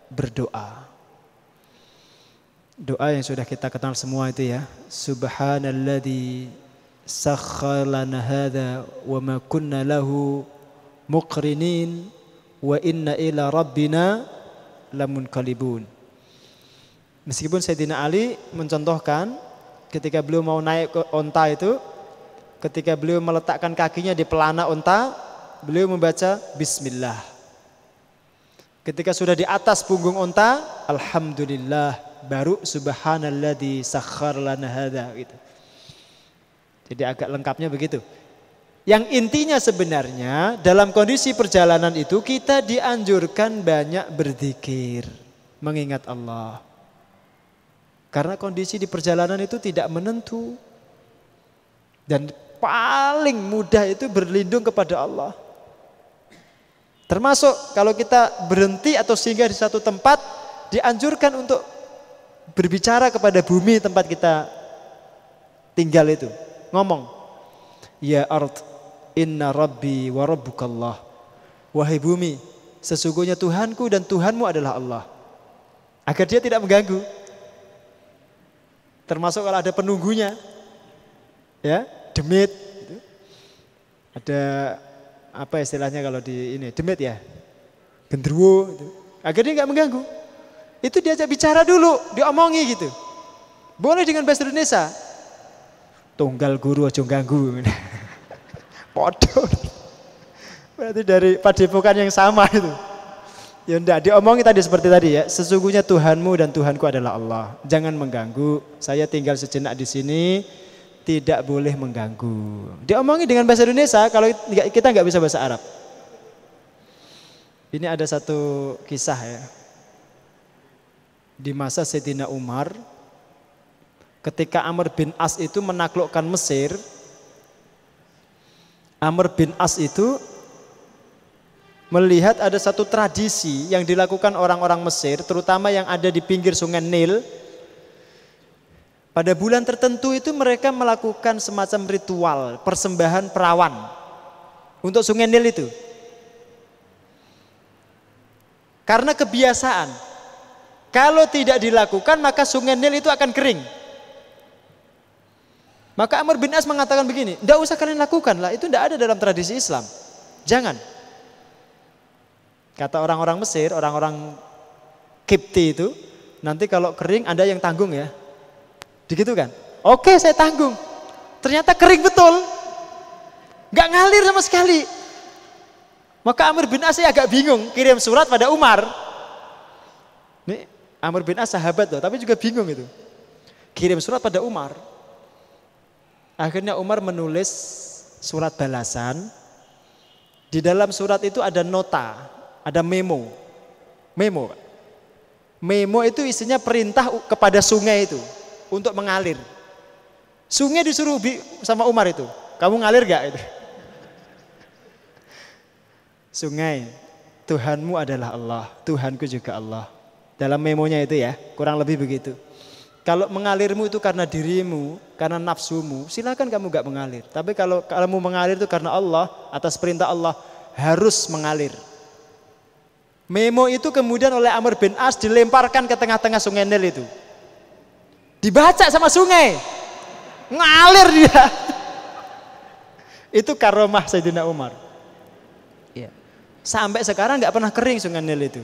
berdoa. Doa yang sudah kita kenal semua itu ya. Subhanalladzi sakhkhara lana hadza wa ma kunna lahu muqrinin wa inna ila rabbina lamunqalibun. Meskipun Sayyidina Ali mencontohkan ketika beliau mau naik ke onta itu, ketika beliau meletakkan kakinya di pelana onta, beliau membaca Bismillah. Ketika sudah di atas punggung onta, Alhamdulillah, baru Subhanalladzi sakhkhara lana hadza gitu. Jadi agak lengkapnya begitu. Yang intinya sebenarnya dalam kondisi perjalanan itu kita dianjurkan banyak berzikir, mengingat Allah. Karena kondisi di perjalanan itu tidak menentu. Dan paling mudah itu berlindung kepada Allah. Termasuk kalau kita berhenti atau singgah di satu tempat, dianjurkan untuk berbicara kepada bumi tempat kita tinggal itu. Ngomong, ya ard, inna rabbi wa rabbukallah. Wahai bumi, sesungguhnya Tuhanku dan Tuhanmu adalah Allah. Agar dia tidak mengganggu. Termasuk kalau ada penunggunya, ya, demit. Ada apa istilahnya kalau di ini, demit ya, genderuwo. Agar dia nggak mengganggu. Itu diajak bicara dulu, diomongi gitu. Boleh dengan bahasa Indonesia. Tunggal guru aja ganggu. Podo. Berarti dari padepokan yang sama itu. Ya enggak, diomongi tadi seperti tadi ya. Sesungguhnya Tuhanmu dan Tuhanku adalah Allah. Jangan mengganggu. Saya tinggal sejenak di sini, tidak boleh mengganggu. Diomongi dengan bahasa Indonesia kalau kita nggak bisa bahasa Arab. Ini ada satu kisah ya. Di masa Sayyidina Umar, ketika Amr bin As itu menaklukkan Mesir, Amr bin As itu melihat ada satu tradisi yang dilakukan orang-orang Mesir, terutama yang ada di pinggir sungai Nil. Pada bulan tertentu itu mereka melakukan semacam ritual persembahan perawan untuk sungai Nil itu. Karena kebiasaan. Kalau tidak dilakukan maka sungai Nil itu akan kering. Maka Amr bin As mengatakan begini, tidak usah kalian lakukan lah, itu tidak ada dalam tradisi Islam. Jangan. Kata orang-orang Mesir, orang-orang Kipti itu, nanti kalau kering Anda yang tanggung ya. Begitu kan? Oke, saya tanggung. Ternyata kering betul. Gak ngalir sama sekali. Maka Amr bin As agak bingung, kirim surat pada Umar. Nih, Amr bin As sahabat loh, tapi juga bingung itu. Kirim surat pada Umar. Akhirnya Umar menulis surat balasan. Di dalam surat itu ada nota, ada memo. Memo itu isinya perintah kepada sungai itu untuk mengalir. Sungai disuruh sama Umar itu, kamu ngalir gak itu? Sungai, Tuhanmu adalah Allah, Tuhanku juga Allah. Dalam memonya itu ya, kurang lebih begitu. Kalau mengalirmu itu karena dirimu, karena nafsumu, silakan kamu gak mengalir. Tapi kalau kamu mengalir itu karena Allah, atas perintah Allah, harus mengalir. Memo itu kemudian oleh Amr bin As dilemparkan ke tengah-tengah sungai Nil itu. Dibaca sama sungai, ngalir dia. Itu karomah Sayyidina Umar. Ya. Sampai sekarang gak pernah kering sungai Nil itu.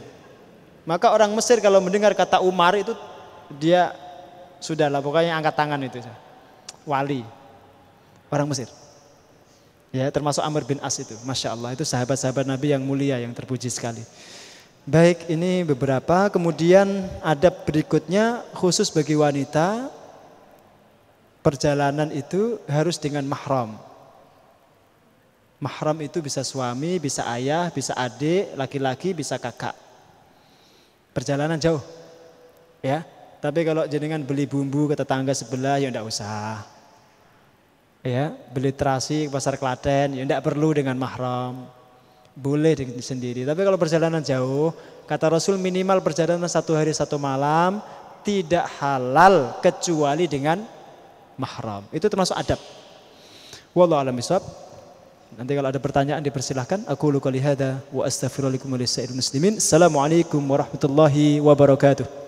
Maka orang Mesir kalau mendengar kata Umar itu dia sudahlah pokoknya angkat tangan itu. Wali. Orang Mesir. Ya, termasuk Amr bin As itu. Masya Allah, itu sahabat-sahabat Nabi yang mulia, yang terpuji sekali. Baik, ini beberapa. Kemudian adab berikutnya khusus bagi wanita. Perjalanan itu harus dengan mahram. Mahram itu bisa suami, bisa ayah, bisa adik, laki-laki, bisa kakak. Perjalanan jauh, ya. Tapi kalau jenengan beli bumbu ke tetangga sebelah, ya enggak usah. Ya, beli terasi ke pasar Klaten, ya enggak perlu dengan mahram. Boleh sendiri. Tapi kalau perjalanan jauh, kata Rasul minimal perjalanan 1 hari 1 malam tidak halal kecuali dengan mahram. Itu termasuk adab. Wallahu a'lam bishawab. Nanti kalau ada pertanyaan dipersilahkan. Aku qouli hadza wa astaghfirullahaladzim wa lisa'iril muslimin. Assalamualaikum warahmatullahi wabarakatuh.